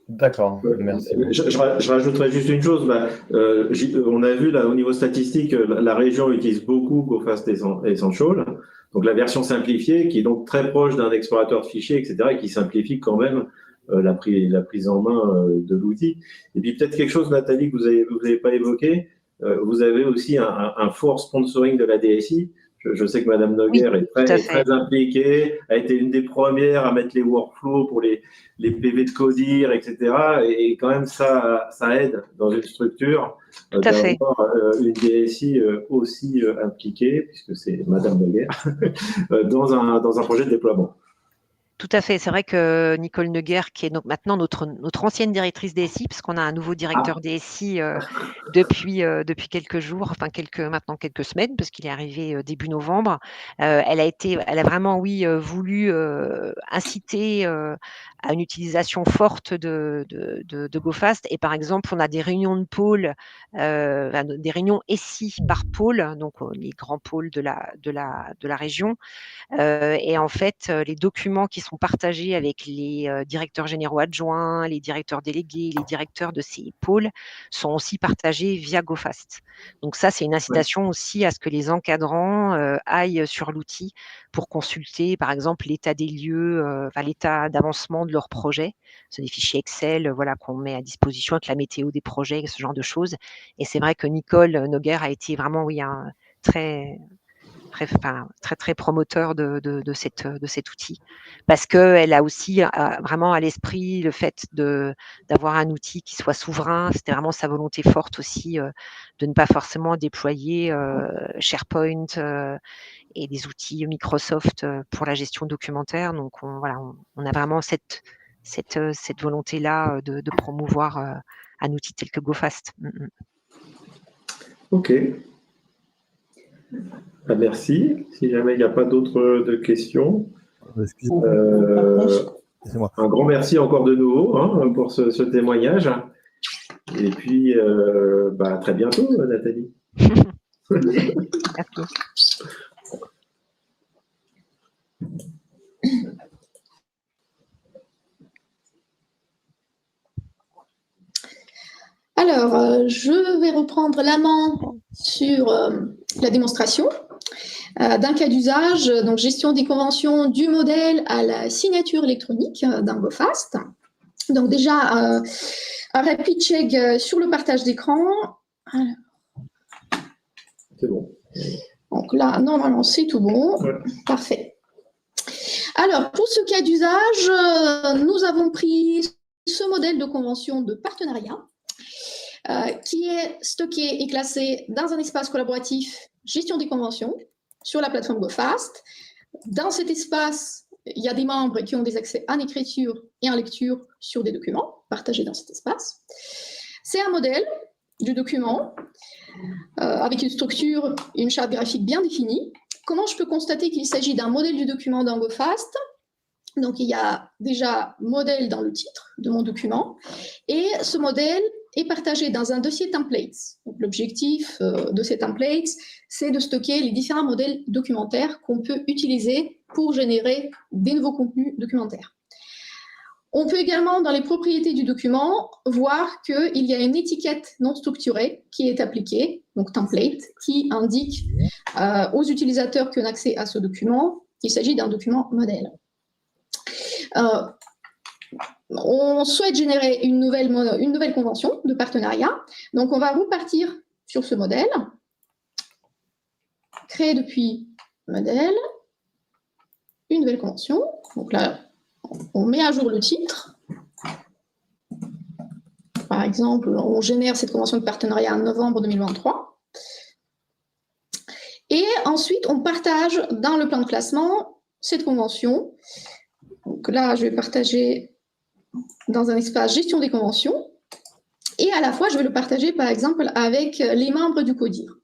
D'accord, merci. Je rajouterais juste une chose. On a vu là au niveau statistique, la région utilise beaucoup GoFast Essential, donc la version simplifiée qui est donc très proche d'un explorateur de fichiers, etc., et qui simplifie quand même la prise en main de l'outil. Et puis peut-être quelque chose, Nathalie, que vous avez pas évoqué. Vous avez aussi un fort sponsoring de la DSI. Je sais que Madame Noguer est très impliquée, a été une des premières à mettre les workflows pour les PV de CODIR, etc. Et quand même, ça aide dans une structure d'avoir une DSI aussi impliquée, puisque c'est Madame Noguer, dans un projet de déploiement. Tout à fait. C'est vrai que Nicole Noguer, qui est maintenant notre ancienne directrice DSI, parce qu'on a un nouveau directeur DSI depuis quelques jours, maintenant quelques semaines, parce qu'il est arrivé début novembre. Elle a vraiment, voulu inciter à une utilisation forte de GoFast. Et par exemple, on a des réunions de pôle, des réunions SI par pôle, donc les grands pôles de la région. Et en fait, les documents qui sont partagés avec les directeurs généraux adjoints, les directeurs délégués, les directeurs de ces pôles sont aussi partagés via GoFast. Donc ça, c'est une incitation aussi à ce que les encadrants aillent sur l'outil pour consulter, par exemple, l'état des lieux, l'état d'avancement de leur projet. C'est des fichiers Excel qu'on met à disposition avec la météo des projets, ce genre de choses. Et c'est vrai que Nicole Noguer a été vraiment un très promoteur de cet outil, parce qu'elle a aussi vraiment à l'esprit le fait d'avoir un outil qui soit souverain. C'était vraiment sa volonté forte aussi de ne pas forcément déployer SharePoint et des outils Microsoft pour la gestion documentaire. Donc on a vraiment cette volonté-là de promouvoir un outil tel que GoFast. Ok. Merci. Si jamais il n'y a pas d'autres questions. Un grand merci encore de nouveau pour ce témoignage. Et puis, à très bientôt, Nathalie. Merci. Alors, je vais reprendre la main sur la démonstration d'un cas d'usage, donc gestion des conventions du modèle à la signature électronique d'un GoFast. Donc déjà, un rapide check sur le partage d'écran. C'est bon. Donc là, normalement, c'est tout bon. Ouais. Parfait. Alors, pour ce cas d'usage, nous avons pris ce modèle de convention de partenariat qui est stocké et classé dans un espace collaboratif gestion des conventions sur la plateforme GoFast. Dans cet espace, il y a des membres qui ont des accès en écriture et en lecture sur des documents partagés dans cet espace. C'est un modèle du document avec une structure et une charte graphique bien définie. Comment je peux constater qu'il s'agit d'un modèle du document dans GoFast? Donc, il y a déjà modèle dans le titre de mon document et ce modèle est partagé dans un dossier templates. L'objectif de ces templates, c'est de stocker les différents modèles documentaires qu'on peut utiliser pour générer des nouveaux contenus documentaires. On peut également, dans les propriétés du document, voir qu'il y a une étiquette non structurée qui est appliquée, donc template, qui indique aux utilisateurs qui ont accès à ce document qu'il s'agit d'un document modèle. On souhaite générer une nouvelle convention de partenariat. Donc, on va repartir sur ce modèle. Créer depuis modèle, une nouvelle convention. Donc là, on met à jour le titre. Par exemple, on génère cette convention de partenariat en novembre 2023. Et ensuite, on partage dans le plan de classement cette convention. Donc là, je vais partager dans un espace gestion des conventions. Et à la fois, je vais le partager, par exemple, avec les membres du CODIR.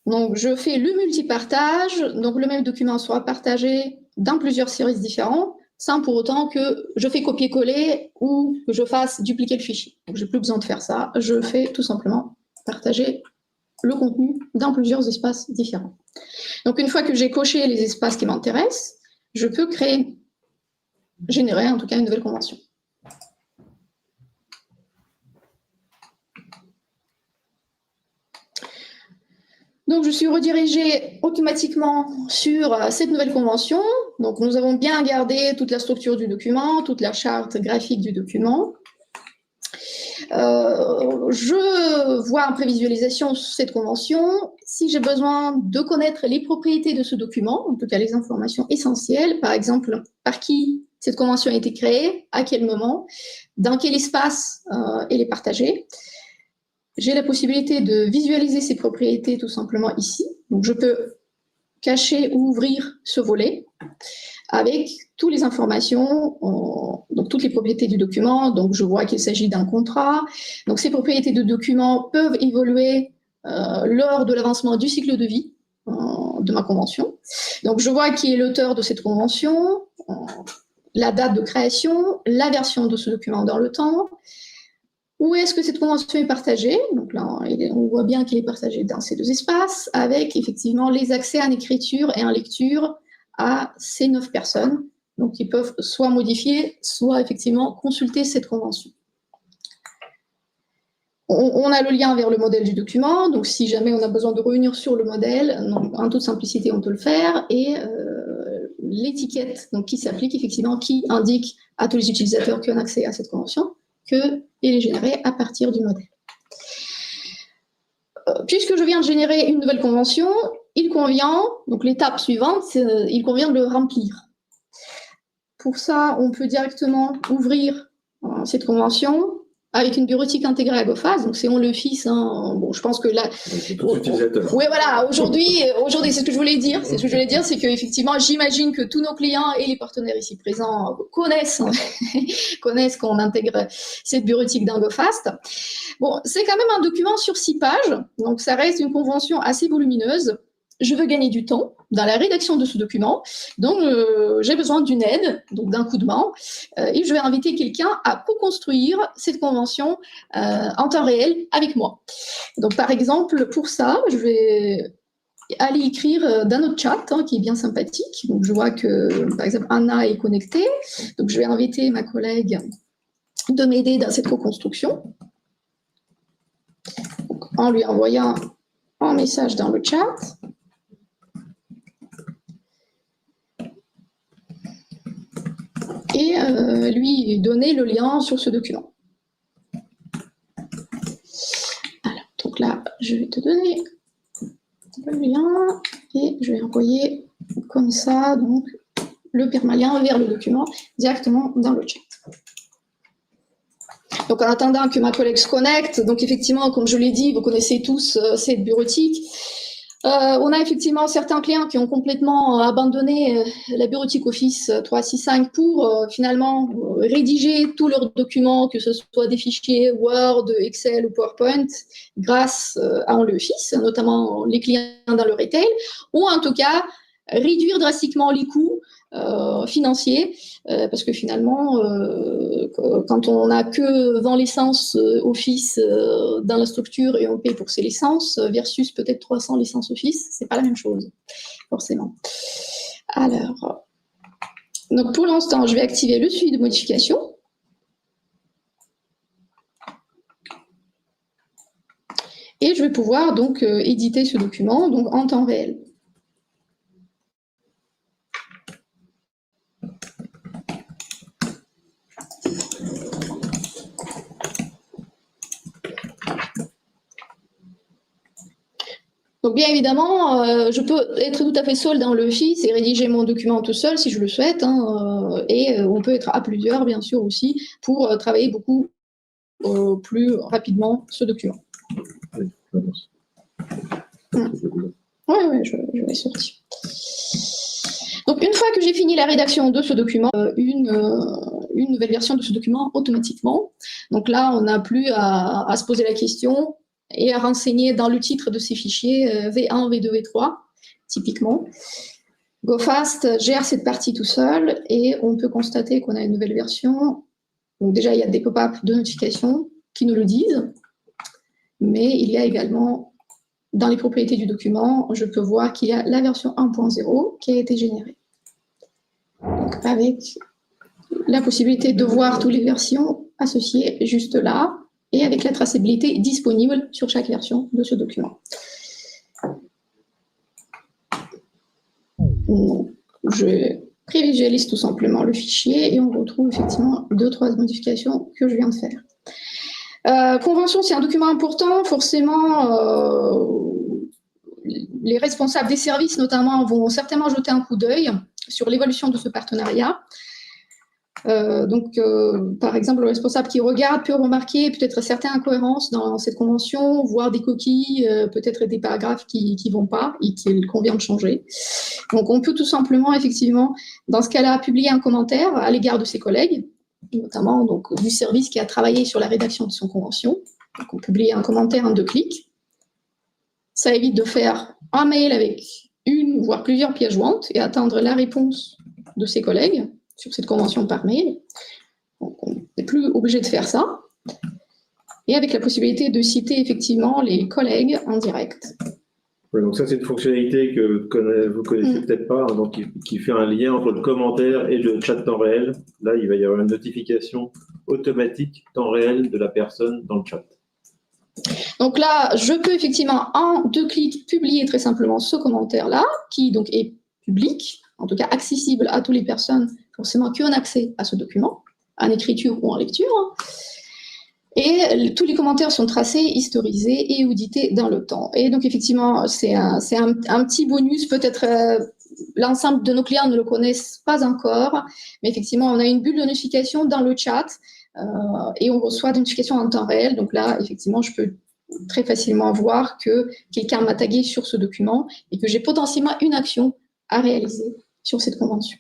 Donc, je fais le multipartage. Donc, le même document sera partagé dans plusieurs services différents, sans pour autant que je fais copier-coller ou que je fasse dupliquer le fichier. Donc, je n'ai plus besoin de faire ça. Je fais tout simplement partager le contenu dans plusieurs espaces différents. Donc, une fois que j'ai coché les espaces qui m'intéressent, je peux générer en tout cas une nouvelle convention. Donc, je suis redirigée automatiquement sur cette nouvelle convention. Donc, nous avons bien gardé toute la structure du document, toute la charte graphique du document. Je vois en prévisualisation cette convention. Si j'ai besoin de connaître les propriétés de ce document, en tout cas les informations essentielles, par exemple, par qui cette convention a été créée, à quel moment, dans quel espace elle est partagée, j'ai la possibilité de visualiser ces propriétés tout simplement ici. Donc, je peux cacher ou ouvrir ce volet avec toutes les informations, donc toutes les propriétés du document. Donc, je vois qu'il s'agit d'un contrat. Donc, ces propriétés de document peuvent évoluer lors de l'avancement du cycle de vie de ma convention. Donc, je vois qui est l'auteur de cette convention, la date de création, la version de ce document dans le temps. Où est-ce que cette convention est partagée? Donc là, on voit bien qu'elle est partagée dans ces deux espaces, avec effectivement les accès en écriture et en lecture à ces 9 personnes, donc qui peuvent soit modifier, soit effectivement consulter cette convention. On a le lien vers le modèle du document, donc si jamais on a besoin de revenir sur le modèle, donc, en toute simplicité, on peut le faire, et l'étiquette qui s'applique effectivement, qui indique à tous les utilisateurs qui ont accès à cette convention, qu'elle est générée à partir du modèle. Puisque je viens de générer une nouvelle convention, il convient, donc l'étape suivante, il convient de le remplir. Pour ça, on peut directement ouvrir cette convention avec une bureautique intégrée à GoFast, donc c'est on le fils. Bon, je pense que là, oui, voilà. Aujourd'hui, c'est ce que je voulais dire. C'est ce que je voulais dire, c'est que effectivement, j'imagine que tous nos clients et les partenaires ici présents connaissent qu'on intègre cette bureautique dans GoFast. Bon, c'est quand même un document sur 6 pages, donc ça reste une convention assez volumineuse. Je veux gagner du temps dans la rédaction de ce document, donc j'ai besoin d'une aide, donc d'un coup de main, et je vais inviter quelqu'un à co-construire cette convention en temps réel avec moi. Donc par exemple, pour ça, je vais aller écrire dans notre chat, qui est bien sympathique. Donc je vois que, par exemple, Anna est connectée, donc je vais inviter ma collègue de m'aider dans cette co-construction, en lui envoyant un message dans le chat. Et lui donner le lien sur ce document. Alors, donc là, je vais te donner le lien et je vais envoyer comme ça donc, le permalien vers le document directement dans le chat. Donc, en attendant que ma collègue se connecte, donc effectivement, comme je l'ai dit, vous connaissez tous cette bureautique. On a effectivement certains clients qui ont complètement abandonné la bureautique Office 365 pour finalement rédiger tous leurs documents, que ce soit des fichiers Word, Excel ou PowerPoint, grâce à OnlyOffice, notamment les clients dans le retail, ou en tout cas réduire drastiquement les coûts financiers, parce que finalement, quand on n'a que 20 licences Office dans la structure et on paye pour ces licences versus peut-être 300 licences Office, c'est pas la même chose, forcément. Alors, donc pour l'instant, je vais activer le suivi de modification. Et je vais pouvoir donc éditer ce document donc, en temps réel. Donc bien évidemment, je peux être tout à fait seul dans l'Office et rédiger mon document tout seul si je le souhaite, hein, et on peut être à plusieurs bien sûr aussi pour travailler beaucoup plus rapidement ce document. Oui, je l'ai sorti. Donc une fois que j'ai fini la rédaction de ce document, une nouvelle version de ce document automatiquement. Donc là, on n'a plus à se poser la question et à renseigner dans le titre de ces fichiers V1, V2, V3, typiquement. GoFast gère cette partie tout seul et on peut constater qu'on a une nouvelle version. Donc déjà, il y a des pop-up de notification qui nous le disent, mais il y a également, dans les propriétés du document, je peux voir qu'il y a la version 1.0 qui a été générée. Donc avec la possibilité de voir toutes les versions associées juste là, et avec la traçabilité disponible sur chaque version de ce document. Donc, je prévisualise tout simplement le fichier et on retrouve effectivement 2-3 modifications que je viens de faire. Convention, c'est un document important. Forcément, les responsables des services notamment vont certainement jeter un coup d'œil sur l'évolution de ce partenariat. Par exemple, le responsable qui regarde peut remarquer peut-être certaines incohérences dans cette convention, voire des coquilles, peut-être des paragraphes qui ne vont pas et qu'il convient de changer. Donc, on peut tout simplement, effectivement, dans ce cas-là, publier un commentaire à l'égard de ses collègues, notamment donc, du service qui a travaillé sur la rédaction de son convention. Donc, on publie un commentaire en 2 clics. Ça évite de faire un mail avec une, voire plusieurs pièces jointes et attendre la réponse de ses collègues sur cette convention par mail. Donc, on n'est plus obligé de faire ça. Et avec la possibilité de citer effectivement les collègues en direct. Ouais, donc ça, c'est une fonctionnalité que vous connaissez peut-être pas, hein, donc qui fait un lien entre le commentaire et le chat temps réel. Là, il va y avoir une notification automatique temps réel de la personne dans le chat. Donc là, je peux effectivement en 2 clics publier très simplement ce commentaire-là, qui donc est public, en tout cas accessible à toutes les personnes forcément qui ont accès à ce document, en écriture ou en lecture. Et tous les commentaires sont tracés, historisés et audités dans le temps. Et donc, effectivement, c'est un petit bonus. Peut-être l'ensemble de nos clients ne le connaissent pas encore, mais effectivement, on a une bulle de notification dans le chat et on reçoit des notifications en temps réel. Donc là, effectivement, je peux très facilement voir que quelqu'un m'a tagué sur ce document et que j'ai potentiellement une action à réaliser sur cette convention.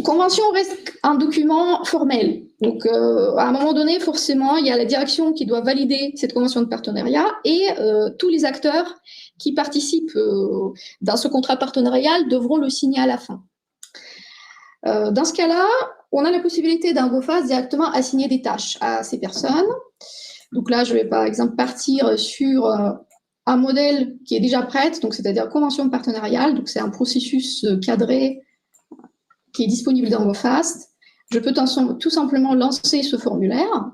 Convention reste un document formel. Donc, à un moment donné, forcément, il y a la direction qui doit valider cette convention de partenariat et tous les acteurs qui participent dans ce contrat partenarial devront le signer à la fin. Dans ce cas-là, on a la possibilité d'un GoFast directement assigner des tâches à ces personnes. Donc là, je vais par exemple partir sur un modèle qui est déjà prêt, donc c'est-à-dire convention partenariale. Donc, c'est un processus cadré qui est disponible dans GoFast. Je peux tout simplement lancer ce formulaire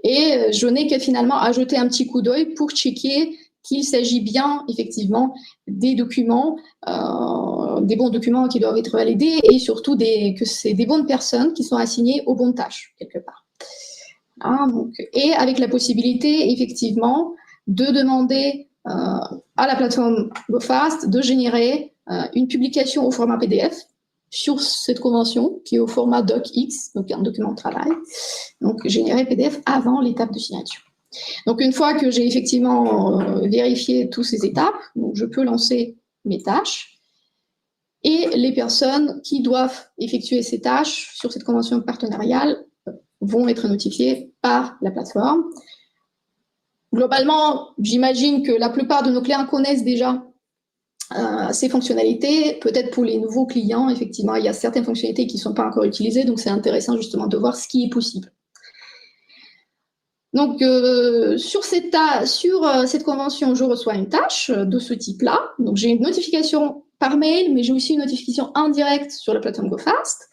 et je n'ai que finalement à jeter un petit coup d'œil pour checker qu'il s'agit bien effectivement des documents, des bons documents qui doivent être validés et surtout que c'est des bonnes personnes qui sont assignées aux bonnes tâches quelque part. Et avec la possibilité effectivement de demander à la plateforme GoFast de générer une publication au format PDF sur cette convention qui est au format docx, donc un document de travail, donc générer PDF avant l'étape de signature. Donc, une fois que j'ai effectivement vérifié toutes ces étapes, donc je peux lancer mes tâches. Et les personnes qui doivent effectuer ces tâches sur cette convention partenariale vont être notifiées par la plateforme. Globalement, j'imagine que la plupart de nos clients connaissent déjà ces fonctionnalités. Peut-être pour les nouveaux clients, effectivement, il y a certaines fonctionnalités qui ne sont pas encore utilisées, donc c'est intéressant justement de voir ce qui est possible. Donc, sur cette convention, je reçois une tâche de ce type-là. Donc, j'ai une notification par mail, mais j'ai aussi une notification en direct sur la plateforme GoFast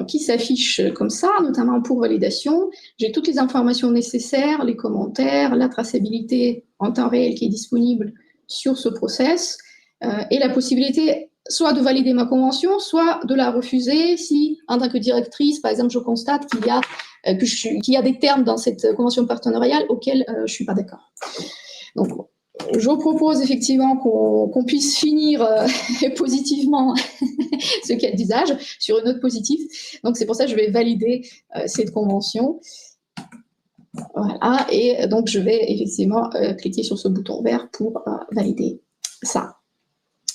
qui s'affiche comme ça, notamment pour validation. J'ai toutes les informations nécessaires, les commentaires, la traçabilité en temps réel qui est disponible sur ce process et la possibilité soit de valider ma convention, soit de la refuser si, en tant que directrice, par exemple, je constate qu'il y a des termes dans cette convention partenariale auxquels je ne suis pas d'accord. Donc, je propose effectivement qu'on puisse finir positivement ce cas d'usage sur une note positive. Donc, c'est pour ça que je vais valider cette convention. Voilà, et donc je vais effectivement cliquer sur ce bouton vert pour valider ça.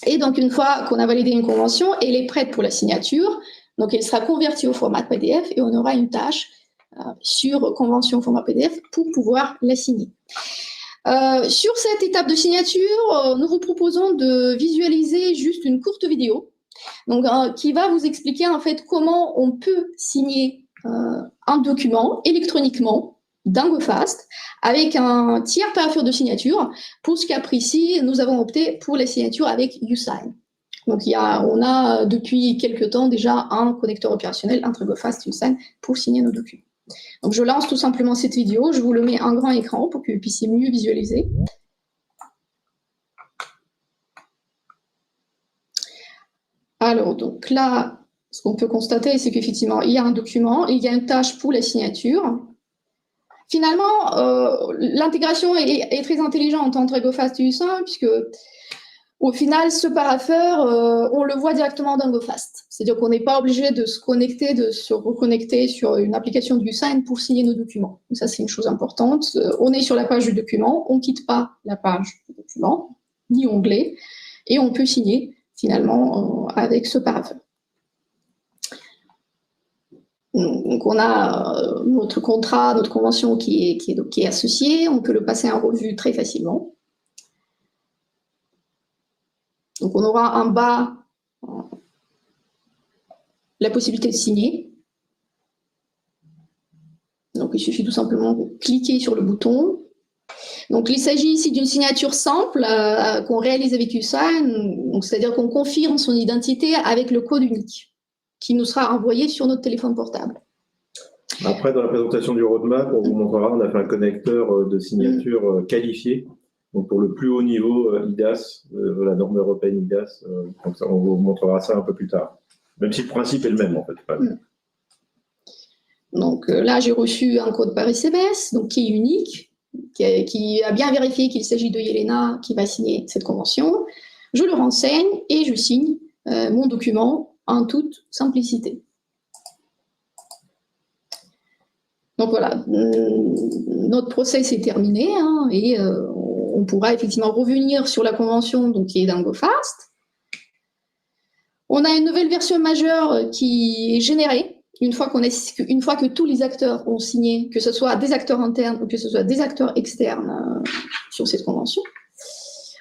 Et donc, une fois qu'on a validé une convention, elle est prête pour la signature. Donc, elle sera convertie au format PDF et on aura une tâche sur convention au format PDF pour pouvoir la signer. Sur cette étape de signature, nous vous proposons de visualiser juste une courte vidéo donc, qui va vous expliquer en fait comment on peut signer un document électroniquement dans GoFast avec un tiers paraffeur de signature. Pour ce cas précis, nous avons opté pour la signature avec YouSign. Donc, on a depuis quelques temps déjà un connecteur opérationnel entre GoFast et YouSign pour signer nos documents. Donc, je lance tout simplement cette vidéo, je vous le mets en grand écran pour que vous puissiez mieux visualiser. Alors, donc là, ce qu'on peut constater, c'est qu'effectivement, il y a un document, il y a une tâche pour la signature. Finalement, l'intégration est très intelligente entre GoFast et YouSign, puisque au final, ce paraffeur, on le voit directement dans GoFast. C'est-à-dire qu'on n'est pas obligé de se connecter, de se reconnecter sur une application de YouSign pour signer nos documents. Donc ça, c'est une chose importante. On est sur la page du document, on ne quitte pas la page du document, ni onglet, et on peut signer finalement avec ce paraffeur. Donc, on a notre contrat, notre convention qui est associée. On peut le passer en revue très facilement. Donc, on aura en bas la possibilité de signer. Donc, il suffit tout simplement de cliquer sur le bouton. Donc, il s'agit ici d'une signature simple qu'on réalise avec YouSign, c'est-à-dire qu'on confirme son identité avec le code unique qui nous sera envoyé sur notre téléphone portable. Après, dans la présentation du roadmap, on vous montrera, on a fait un connecteur de signature qualifié, donc pour le plus haut niveau IDAS, la norme européenne IDAS, donc ça, on vous montrera ça un peu plus tard. Même si le principe est le même, en fait. Donc là, j'ai reçu un code par SMS, donc qui est unique, qui a bien vérifié qu'il s'agit de Yelena qui va signer cette convention. Je le renseigne et je signe mon document en toute simplicité. Donc voilà, notre process est terminé et on pourra effectivement revenir sur la convention donc, qui est dans GoFast. On a une nouvelle version majeure qui est générée une fois que tous les acteurs ont signé, que ce soit des acteurs internes ou que ce soit des acteurs externes sur cette convention.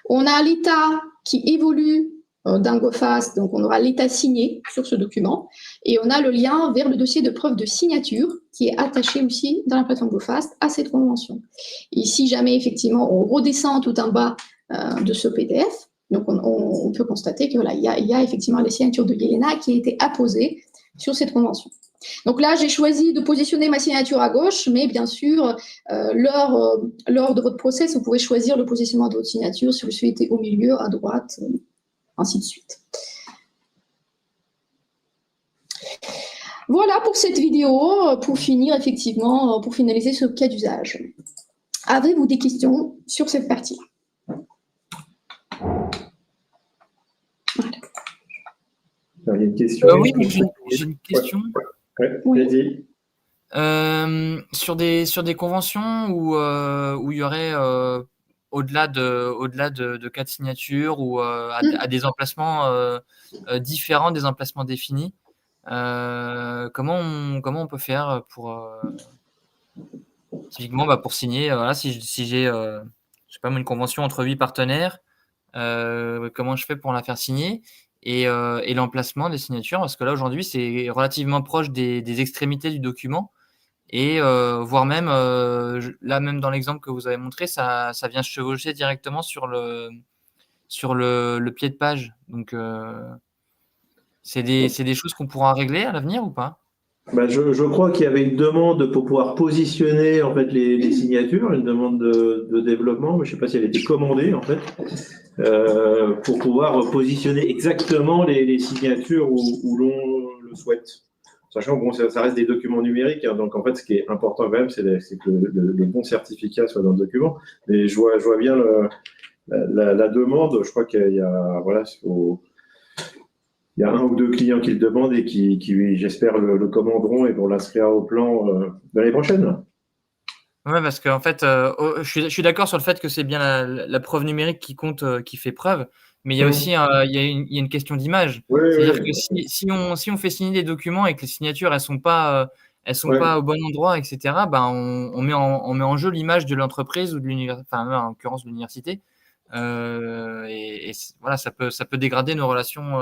On a l'état qui évolue dans GoFast, donc on aura l'état signé sur ce document, et on a le lien vers le dossier de preuve de signature qui est attaché aussi dans la plateforme GoFast à cette convention. Et si jamais effectivement on redescend tout en bas de ce PDF, donc on peut constater que voilà, il y a effectivement la signature de Yelena qui a été apposée sur cette convention. Donc là, j'ai choisi de positionner ma signature à gauche, mais bien sûr, lors de votre process, vous pouvez choisir le positionnement de votre signature si vous souhaitez au milieu, à droite, ainsi de suite. Voilà pour cette vidéo, pour finaliser ce cas d'usage. Avez-vous des questions sur cette partie? Il y a une question. Oui, j'ai une question. Oui. Sur des conventions où il y aurait au-delà de 4 signatures ou à des emplacements différents, des emplacements définis, comment on peut faire pour typiquement pour signer, voilà, si j'ai je sais pas moi, une convention entre 8 partenaires, comment je fais pour la faire signer et l'emplacement des signatures, parce que là aujourd'hui c'est relativement proche des extrémités du document et voire même là même dans l'exemple que vous avez montré, ça vient chevaucher directement sur le pied de page. Donc c'est des choses qu'on pourra régler à l'avenir ou pas? Je crois qu'il y avait une demande pour pouvoir positionner en fait les signatures, une demande de développement, mais je ne sais pas si elle a été commandée en fait, pour pouvoir positionner exactement les signatures où l'on le souhaite. Sachant que bon, ça reste des documents numériques, hein, donc en fait ce qui est important quand même, c'est que le bon certificat soit dans le document. Mais je vois bien la demande. Je crois qu'il y a voilà, il y a un ou deux clients qui le demandent et qui j'espère, le commanderont et vont l'inscrire au plan de l'année prochaine. Ouais, parce qu'en fait, je suis d'accord sur le fait que c'est bien la preuve numérique qui compte, qui fait preuve, mais il y a aussi il y a une question d'image. Oui, C'est-à-dire oui. que si on fait signer des documents et que les signatures elles sont pas au bon endroit, etc., on met en jeu l'image de l'entreprise ou de l'université, enfin en l'occurrence de l'université, et voilà, ça peut dégrader nos relations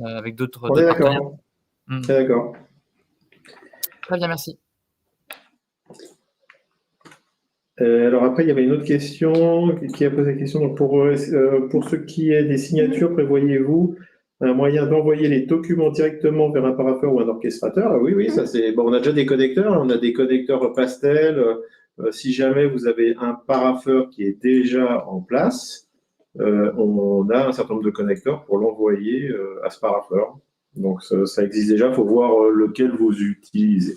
avec d'autres On est partenaires. d'accord. Très d'accord. Très bien, merci. Alors après, il y avait une autre question qui a posé la question. Donc pour ce qui est des signatures, prévoyez-vous un moyen d'envoyer les documents directement vers un parapheur ou un orchestrateur? Oui, ça c'est. Bon, on a déjà des connecteurs, on a des connecteurs pastel. Si jamais vous avez un parapheur qui est déjà en place, on a un certain nombre de connecteurs pour l'envoyer à ce parapheur. Donc ça existe déjà, il faut voir lequel vous utilisez.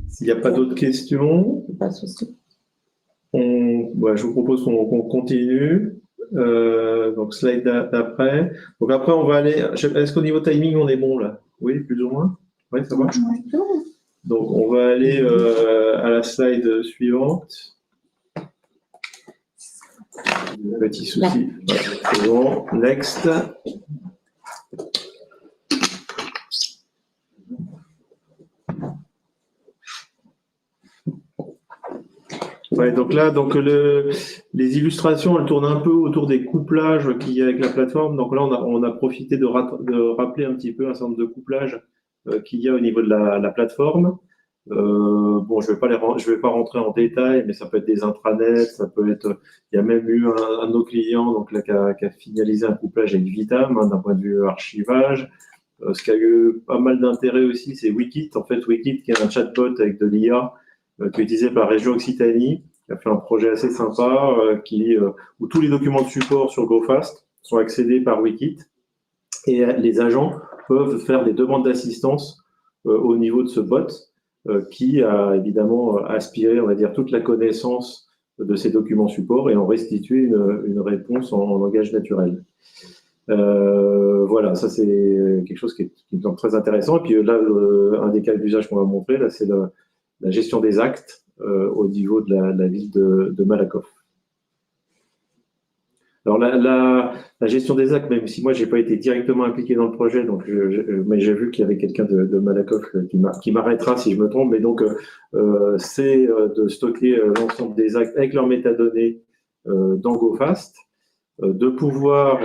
S'il n'y a pas d'autres questions, Pas de souci. je vous propose qu'on continue. Donc, slide d'après. Donc, après, on va aller. Est-ce qu'au niveau timing, on est bon là? Oui, plus ou moins? Oui, ça va. Donc, on va aller à la slide suivante. Petit souci. C'est bon. Next. Ouais, donc là, les illustrations, elles tournent un peu autour des couplages qu'il y a avec la plateforme. Donc là, on a profité de rappeler un petit peu un certain nombre de couplages qu'il y a au niveau de la plateforme. Bon, je vais pas rentrer en détail, mais ça peut être des intranets, ça peut être. Il y a même eu un de nos clients donc là, qui a finalisé un couplage avec Vitam d'un point de vue archivage. Ce qui a eu pas mal d'intérêt aussi, c'est Wikit. En fait, Wikit, qui est un chatbot avec de l'IA, qui est utilisé par la région Occitanie, qui a fait un projet assez sympa, où tous les documents de support sur GoFast sont accédés par Wikit, et les agents peuvent faire des demandes d'assistance au niveau de ce bot, qui a évidemment aspiré, on va dire, toute la connaissance de ces documents support et en restitué une réponse en langage naturel. Voilà, ça c'est quelque chose qui est très intéressant. Et puis là, un des cas d'usage qu'on va montrer, là, c'est la gestion des actes au niveau de la ville de Malakoff. Alors la gestion des actes, même si moi j'ai pas été directement impliqué dans le projet, donc mais j'ai vu qu'il y avait quelqu'un de Malakoff qui m'arrêtera si je me trompe. Mais donc c'est de stocker l'ensemble des actes avec leurs métadonnées dans GoFast, de pouvoir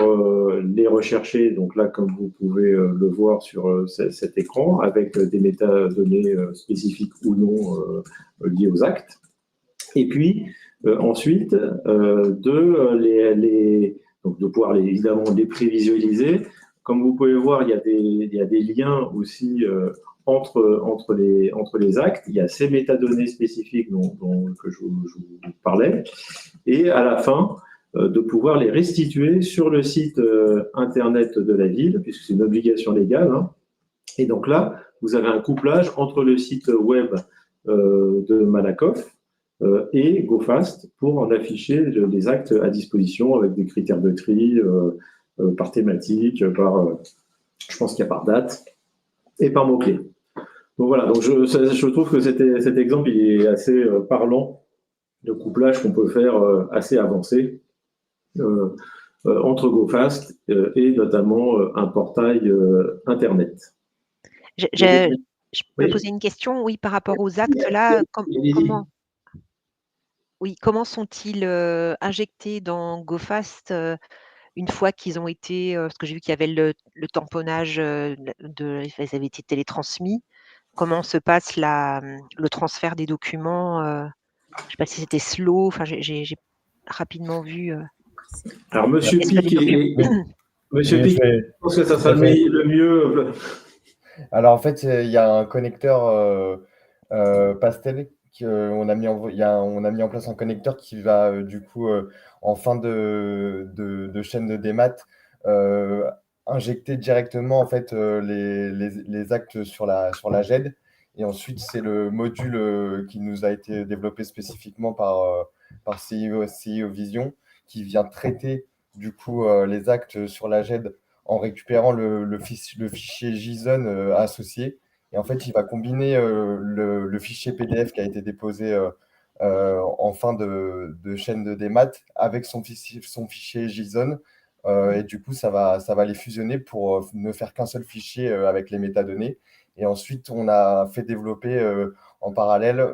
les rechercher. Donc là, comme vous pouvez le voir sur cet écran, avec des métadonnées spécifiques ou non liées aux actes. Et puis ensuite, donc de pouvoir évidemment les prévisualiser. Comme vous pouvez voir, il y a des liens aussi entre les actes. Il y a ces métadonnées spécifiques que je vous parlais. Et à la fin, de pouvoir les restituer sur le site internet de la ville, puisque c'est une obligation légale. Hein. Et donc là, vous avez un couplage entre le site web de Malakoff et GoFast pour en afficher les actes à disposition avec des critères de tri par thématique, je pense qu'il y a par date. et par mots-clés. Donc voilà, donc je trouve que cet exemple il est assez parlant de couplage qu'on peut faire assez avancé entre GoFast et notamment un portail Internet. Je peux poser une question, oui, par rapport aux actes là, comment sont-ils injectés dans GoFast une fois qu'ils ont été, parce que j'ai vu qu'il y avait le tamponnage, ils avaient été télétransmis. Comment se passe le transfert des documents je ne sais pas si c'était slow, enfin j'ai rapidement vu. Alors Monsieur Pic, je pense que ça sera le mieux. Alors en fait, il y a un connecteur Pastel on a mis en place un connecteur qui va du coup en fin de chaîne de démat injecter directement en fait les actes sur la GED, et ensuite c'est le module qui nous a été développé spécifiquement par CIO Vision qui vient traiter du coup les actes sur la GED en récupérant le fichier JSON associé. Et en fait, il va combiner le fichier PDF qui a été déposé en fin de chaîne de démat avec son fichier JSON. Et du coup, ça va les fusionner pour ne faire qu'un seul fichier avec les métadonnées. Et ensuite, on a fait développer en parallèle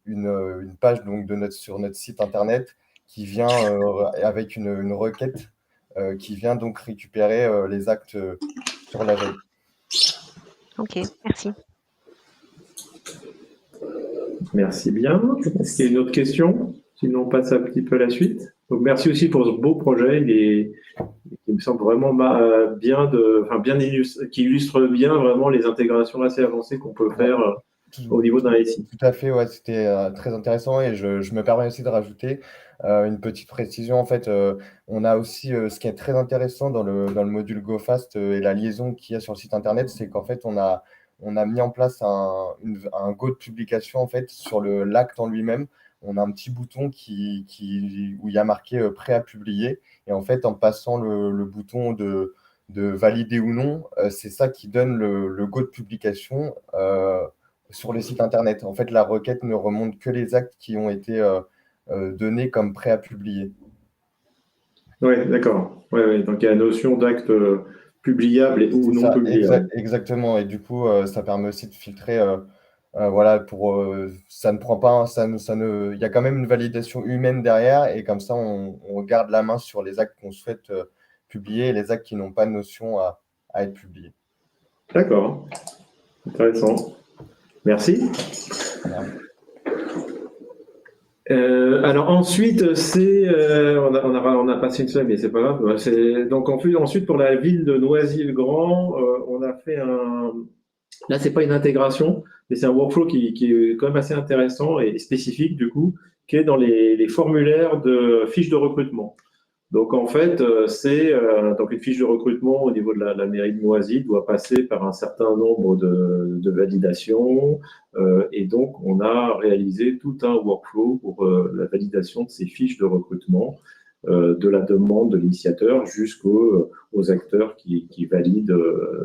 une page donc, sur notre site internet qui vient avec une requête qui vient donc récupérer les actes sur la GED. Ok, merci. Merci bien. Est-ce qu'il y a une autre question? Sinon, on passe un petit peu à la suite. Donc, merci aussi pour ce beau projet qui me semble vraiment qui illustre bien vraiment les intégrations assez avancées qu'on peut faire au niveau d'un SI. Tout à fait, ouais, c'était très intéressant, et je me permets aussi de rajouter une petite précision. En fait, on a aussi ce qui est très intéressant dans le module GoFast et la liaison qu'il y a sur le site internet, c'est qu'en fait, on a mis en place un go de publication en fait sur l'acte en lui-même. On a un petit bouton où il y a marqué prêt à publier, et en fait, en passant le bouton de valider ou non, c'est ça qui donne le go de publication sur le site internet. En fait, la requête ne remonte que les actes qui ont été donnés comme prêts à publier. Oui, d'accord. Ouais. Donc, il y a la notion d'acte publiable ou non publiable. Exactement. Et du coup, ça permet aussi de filtrer. Voilà, ça ne prend pas, il y a quand même une validation humaine derrière, et comme ça, on garde la main sur les actes qu'on souhaite publier et les actes qui n'ont pas de notion à être publiés. D'accord. Intéressant. Merci. Alors ensuite, on a passé une semaine, mais c'est pas grave. Donc ensuite, pour la ville de Noisy-le-Grand, on a fait là, c'est pas une intégration, mais c'est un workflow qui est quand même assez intéressant et spécifique du coup, qui est dans les formulaires de fiches de recrutement. Donc en fait, donc une fiche de recrutement au niveau de la mairie de Noisy doit passer par un certain nombre de validations, et donc on a réalisé tout un workflow pour la validation de ces fiches de recrutement, de la demande de l'initiateur jusqu'aux acteurs qui valident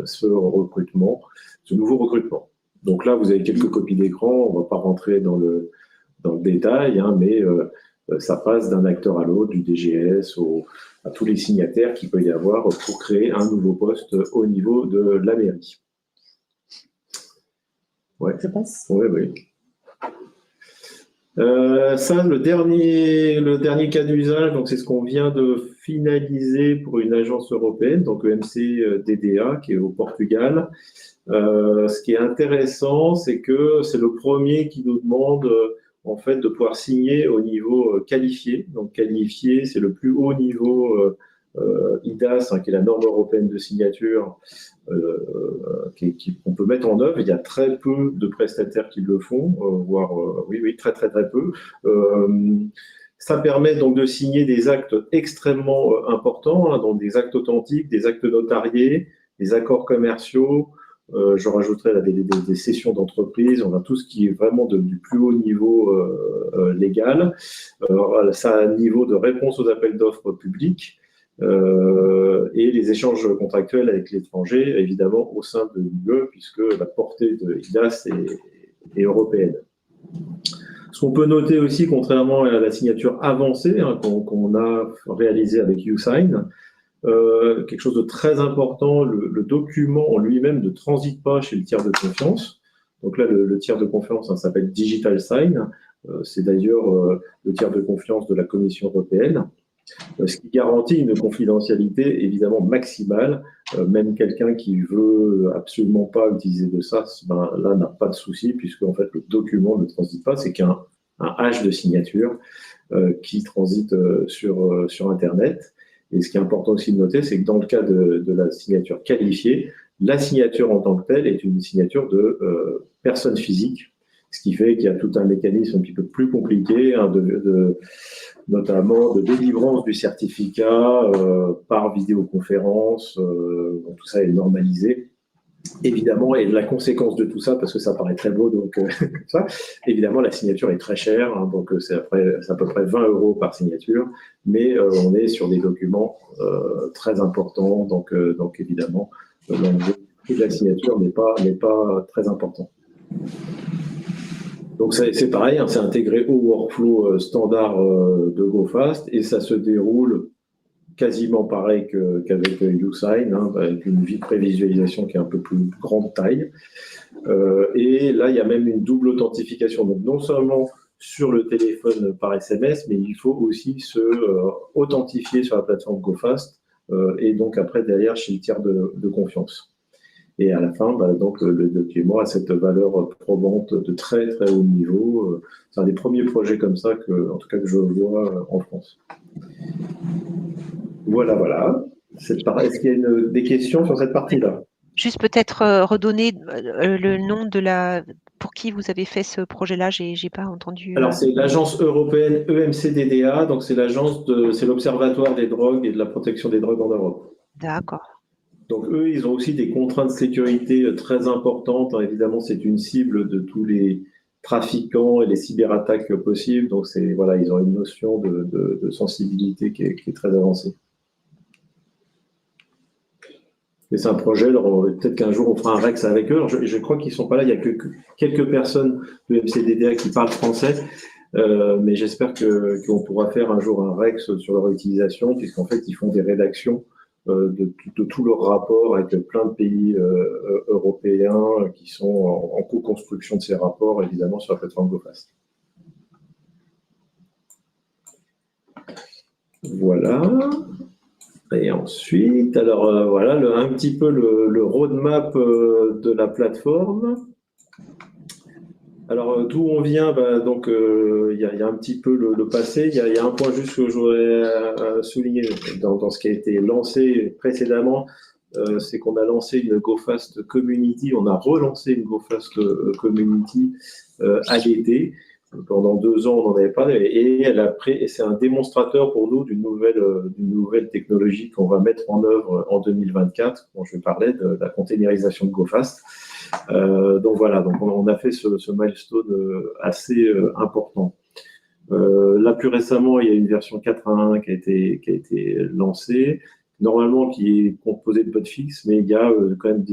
ce nouveau recrutement. Donc là, vous avez quelques copies d'écran, on ne va pas rentrer dans le détail, mais ça passe d'un acteur à l'autre, du DGS à tous les signataires qu'il peut y avoir pour créer un nouveau poste au niveau de la mairie. Ouais. Je passe. Oui. Ça, le dernier cas d'usage, donc c'est ce qu'on vient de finaliser pour une agence européenne, donc EMC DDA, qui est au Portugal. Ce qui est intéressant, c'est que c'est le premier qui nous demande en fait de pouvoir signer au niveau qualifié. Donc qualifié, c'est le plus haut niveau IDAS, qui est la norme européenne de signature, qu'on peut mettre en œuvre. Il y a très peu de prestataires qui le font, voire oui, très peu. Ça permet donc de signer des actes extrêmement importants, donc des actes authentiques, des actes notariés, des accords commerciaux. Je rajouterai des sessions d'entreprise, on a tout ce qui est vraiment du plus haut niveau légal. Ça a un niveau de réponse aux appels d'offres publics. et les échanges contractuels avec l'étranger, évidemment, au sein de l'UE, puisque la portée de IDAS est européenne. Ce qu'on peut noter aussi, contrairement à la signature avancée qu'on a réalisée avec YouSign, quelque chose de très important, le document en lui-même ne transite pas chez le tiers de confiance. Donc là, le tiers de confiance s'appelle Digital Sign. C'est d'ailleurs le tiers de confiance de la Commission européenne, ce qui garantit une confidentialité évidemment maximale. Même quelqu'un qui veut absolument pas utiliser de ça, là n'a pas de souci, puisque en fait le document ne transite pas, c'est qu'un hash de signature qui transite sur Internet. Et ce qui est important aussi de noter, c'est que dans le cas de la signature qualifiée, la signature en tant que telle est une signature de personne physique, ce qui fait qu'il y a tout un mécanisme un petit peu plus compliqué, notamment de délivrance du certificat par vidéoconférence. Donc tout ça est normalisé, évidemment, et la conséquence de tout ça, parce que ça paraît très beau, donc ça, évidemment, la signature est très chère, donc c'est à peu près 20 € par signature, mais on est sur des documents très importants, donc évidemment, le prix de la signature n'est pas très important. Donc c'est pareil, c'est intégré au workflow standard de GoFast, et ça se déroule quasiment pareil qu'avec YouSign, avec une prévisualisation qui est un peu plus grande taille. Et là, il y a même une double authentification. Donc non seulement sur le téléphone par SMS, mais il faut aussi se authentifier sur la plateforme GoFast, et donc après derrière chez le tiers de confiance. Et à la fin, donc, le document a cette valeur probante de très très haut niveau. C'est un des premiers projets comme ça en tout cas que je vois en France. Voilà. Est-ce qu'il y a des questions sur cette partie-là? Juste peut-être redonner le nom pour qui vous avez fait ce projet-là, j'ai pas entendu. Alors c'est l'agence européenne EMCDDA, donc c'est l'Observatoire des drogues et de la protection des drogues en Europe. D'accord. Donc eux, ils ont aussi des contraintes de sécurité très importantes. Évidemment, c'est une cible de tous les trafiquants et les cyberattaques possibles. Donc ils ont une notion de sensibilité qui est très avancée. Et c'est un projet, peut-être qu'un jour on fera un Rex avec eux. Alors, je crois qu'ils ne sont pas là, il y a quelques personnes de MCDDA qui parlent français, mais j'espère qu'on pourra faire un jour un Rex sur leur utilisation, puisqu'en fait ils font des rédactions de tous leurs rapports avec plein de pays européens qui sont en co-construction de ces rapports, évidemment, sur la plateforme GoFast. Voilà. Et ensuite, alors voilà un petit peu le roadmap de la plateforme. Alors, d'où on vient, donc il y a un petit peu le passé. Il y a un point juste que je voudrais souligner dans ce qui a été lancé précédemment, c'est qu'on a lancé une GoFast Community, on a relancé une GoFast Community à l'été. Pendant 2 ans, on n'en avait pas, et c'est un démonstrateur pour nous d'une nouvelle technologie qu'on va mettre en œuvre en 2024. Bon, je vais parler de la containerisation de GoFast. Donc voilà, donc on a fait ce milestone assez important. Là, plus récemment, il y a une version 4.1 qui a été lancée, normalement qui est composée de podfix, mais il y a quand même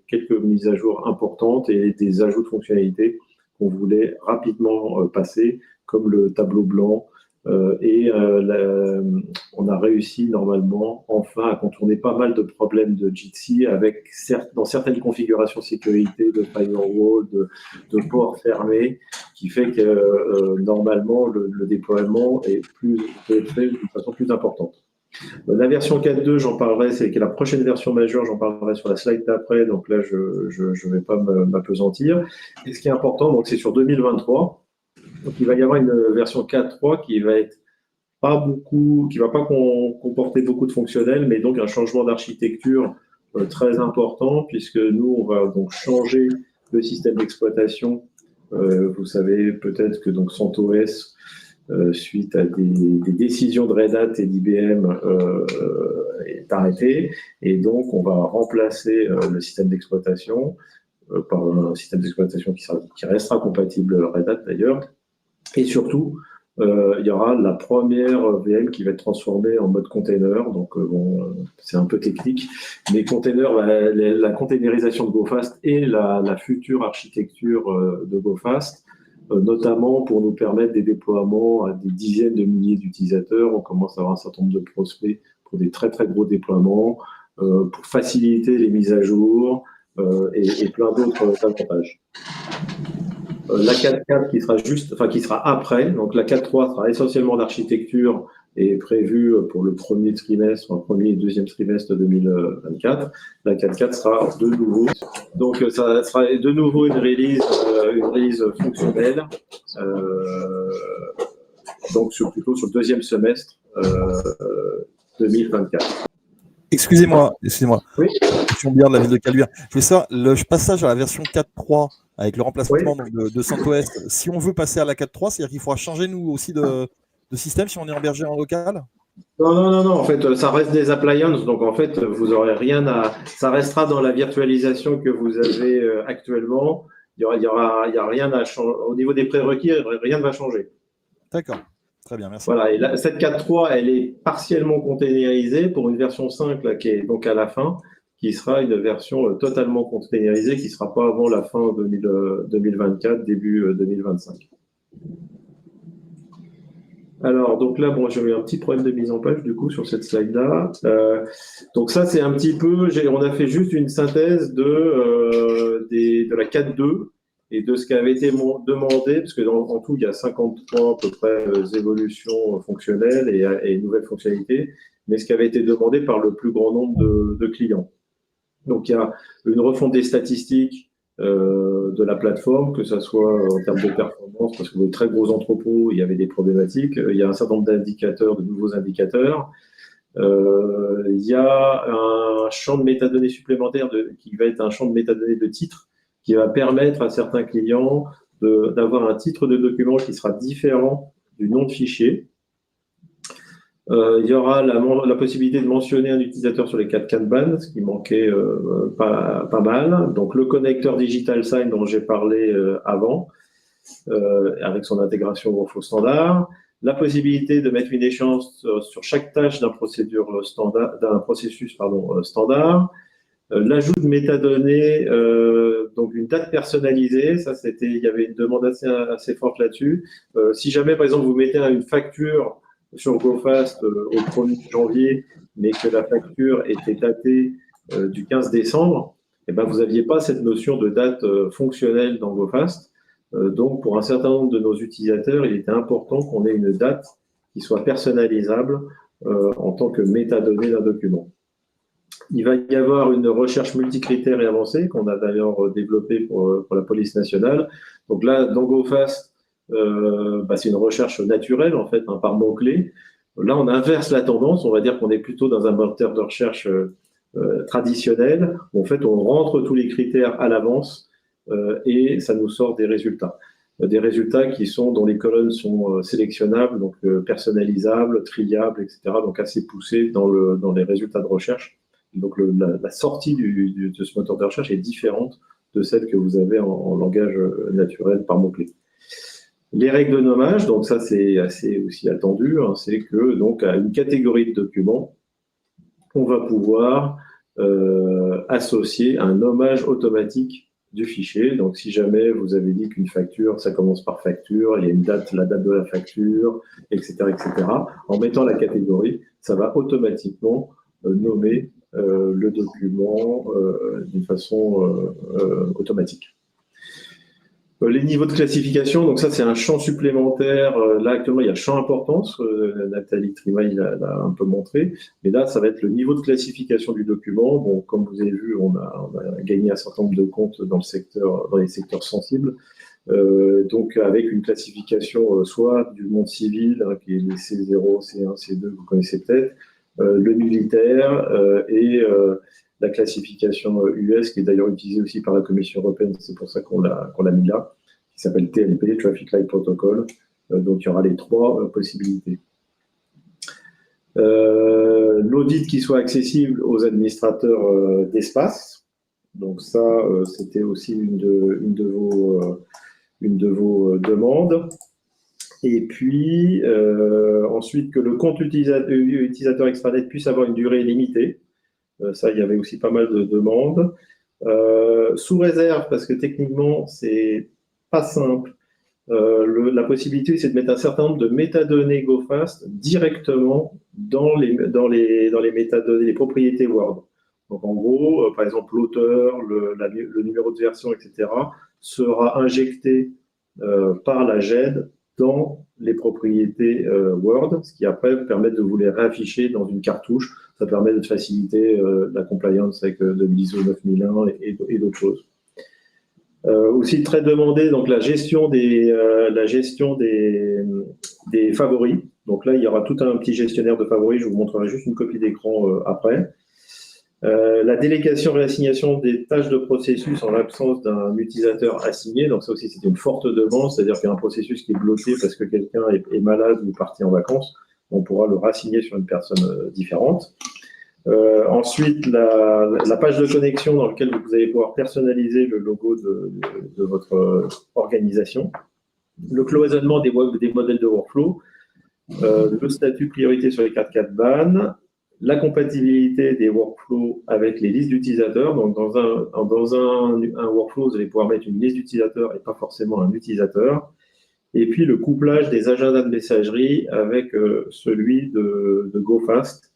quelques mises à jour importantes et des ajouts de fonctionnalités qu'on voulait rapidement passer, comme le tableau blanc. On a réussi normalement enfin à contourner pas mal de problèmes de Jitsi dans certaines configurations sécurité, de firewall, de port fermé, qui fait que normalement le déploiement peut être fait d'une façon plus importante. La version 4.2, j'en parlerai, c'est la prochaine version majeure, j'en parlerai sur la slide d'après, donc là je ne vais pas m'appesantir. Et ce qui est important, donc c'est sur 2023. Donc, il va y avoir une version 4.3 qui va pas comporter beaucoup de fonctionnels, mais donc un changement d'architecture très important, puisque nous, on va donc changer le système d'exploitation. Vous savez peut-être que donc CentOS, suite à des décisions de Red Hat et d'IBM, est arrêté, et donc on va remplacer le système d'exploitation par un système d'exploitation qui restera compatible Red Hat d'ailleurs. Et surtout, il y aura la première VM qui va être transformée en mode container. Donc, c'est un peu technique. Mais container, la containerisation de GoFast et la future architecture de GoFast, notamment pour nous permettre des déploiements à des dizaines de milliers d'utilisateurs. On commence à avoir un certain nombre de prospects pour des très, très gros déploiements, pour faciliter les mises à jour et plein d'autres avantages. La 4.4 qui sera après, donc la 4.3 sera essentiellement d'architecture et prévue pour le premier et deuxième trimestre 2024. La 4.4 sera de nouveau, donc ça sera de nouveau une release fonctionnelle, donc plutôt sur le deuxième semestre 2024. Excusez-moi. Oui. Question bien de la ville de Caluire. Je veux savoir, le passage à la version 4.3 avec le remplacement de CentOS, si on veut passer à la 4.3, c'est-à-dire qu'il faudra changer nous aussi de système si on est hébergé en local? Non. En fait, ça reste des appliances, donc en fait, vous n'aurez rien à. Ça restera dans la virtualisation que vous avez actuellement. Il y aura rien à changer. Au niveau des prérequis, rien ne va changer. D'accord. Très bien, merci. Voilà, et cette 4.3, elle est partiellement containerisée pour une version 5 là, qui est donc à la fin, qui sera une version totalement containerisée qui ne sera pas avant la fin 2024, début 2025. Alors, donc là, j'ai eu un petit problème de mise en page, du coup, sur cette slide-là. Donc ça, c'est un petit peu, on a fait juste une synthèse de la 4.2 et de ce qui avait été demandé, parce qu'en tout, il y a 53 à peu près évolutions fonctionnelles et nouvelles fonctionnalités, mais ce qui avait été demandé par le plus grand nombre de clients. Donc, il y a une refonte des statistiques de la plateforme, que ce soit en termes de performance, parce que de très gros entrepôts, il y avait des problématiques. Il y a un certain nombre d'indicateurs, de nouveaux indicateurs. Il y a un champ de métadonnées supplémentaire qui va être un champ de métadonnées de titre qui va permettre à certains clients d'avoir un titre de document qui sera différent du nom de fichier. Il y aura la possibilité de mentionner un utilisateur sur les 4 Kanban, ce qui manquait pas mal. Donc, le connecteur Digital Sign dont j'ai parlé avant, avec son intégration au workflow standard. La possibilité de mettre une échéance sur chaque tâche d'un processus standard. L'ajout de métadonnées, donc une date personnalisée, il y avait une demande assez forte là-dessus. Si jamais, par exemple, vous mettez une facture sur GoFast au 1er janvier, mais que la facture était datée du 15 décembre, vous n'aviez pas cette notion de date fonctionnelle dans GoFast. Donc, pour un certain nombre de nos utilisateurs, il était important qu'on ait une date qui soit personnalisable en tant que métadonnée d'un document. Il va y avoir une recherche multicritère et avancée qu'on a d'ailleurs développée pour la police nationale. Donc là, dans GoFast, c'est une recherche naturelle, en fait, par mots-clés. Là, on inverse la tendance. On va dire qu'on est plutôt dans un moteur de recherche traditionnel. En fait, on rentre tous les critères à l'avance et ça nous sort des résultats. Des résultats dont les colonnes sont sélectionnables, donc personnalisables, triables, etc. Donc assez poussés dans les résultats de recherche. Donc, la sortie de ce moteur de recherche est différente de celle que vous avez en langage naturel par mots-clés. Les règles de nommage, donc ça, c'est assez aussi attendu, c'est que, donc, à une catégorie de documents, on va pouvoir associer un nommage automatique du fichier. Donc, si jamais vous avez dit qu'une facture, ça commence par facture, il y a une date, la date de la facture, etc., en mettant la catégorie, ça va automatiquement nommer le document d'une façon automatique. Les niveaux de classification, donc ça c'est un champ supplémentaire. Là actuellement il y a champ importance, Nathalie Trimaille l'a un peu montré, mais là ça va être le niveau de classification du document. Bon, comme vous avez vu, on a gagné un certain nombre de comptes dans les secteurs sensibles. Donc avec une classification soit du monde civil, qui est les C0, C1, C2, vous connaissez peut-être, le militaire et la classification US, qui est d'ailleurs utilisée aussi par la Commission européenne, c'est pour ça qu'on l'a mis là, qui s'appelle TLP, Traffic Light Protocol. Donc il y aura les 3 possibilités. L'audit qui soit accessible aux administrateurs d'espace. Donc ça, c'était aussi une de vos demandes. Et puis, ensuite, que le compte utilisateur extranet puisse avoir une durée limitée. Ça, il y avait aussi pas mal de demandes. Sous réserve, parce que techniquement, c'est pas simple. La possibilité, c'est de mettre un certain nombre de métadonnées GoFast directement dans les métadonnées, les propriétés Word. Donc, en gros, par exemple, l'auteur, le numéro de version, etc., sera injecté par la GED dans les propriétés Word, ce qui après permet de vous les réafficher dans une cartouche. Ça permet de faciliter la compliance avec de l'ISO 9001 et d'autres choses. Aussi très demandé, donc la gestion des favoris. Donc là, il y aura tout un petit gestionnaire de favoris. Je vous montrerai juste une copie d'écran après. La délégation et l'assignation des tâches de processus en l'absence d'un utilisateur assigné. Donc ça aussi, c'est une forte demande, c'est-à-dire qu'il y a un processus qui est bloqué parce que quelqu'un est malade ou parti en vacances. On pourra le rassigner sur une personne différente. Ensuite, la page de connexion dans laquelle vous allez pouvoir personnaliser le logo de votre organisation. Le cloisonnement des modèles de workflow. Le statut priorité sur les 4 ban. La compatibilité des workflows avec les listes d'utilisateurs. Donc, dans un workflow, vous allez pouvoir mettre une liste d'utilisateurs et pas forcément un utilisateur. Et puis, le couplage des agendas de messagerie avec celui de GoFast,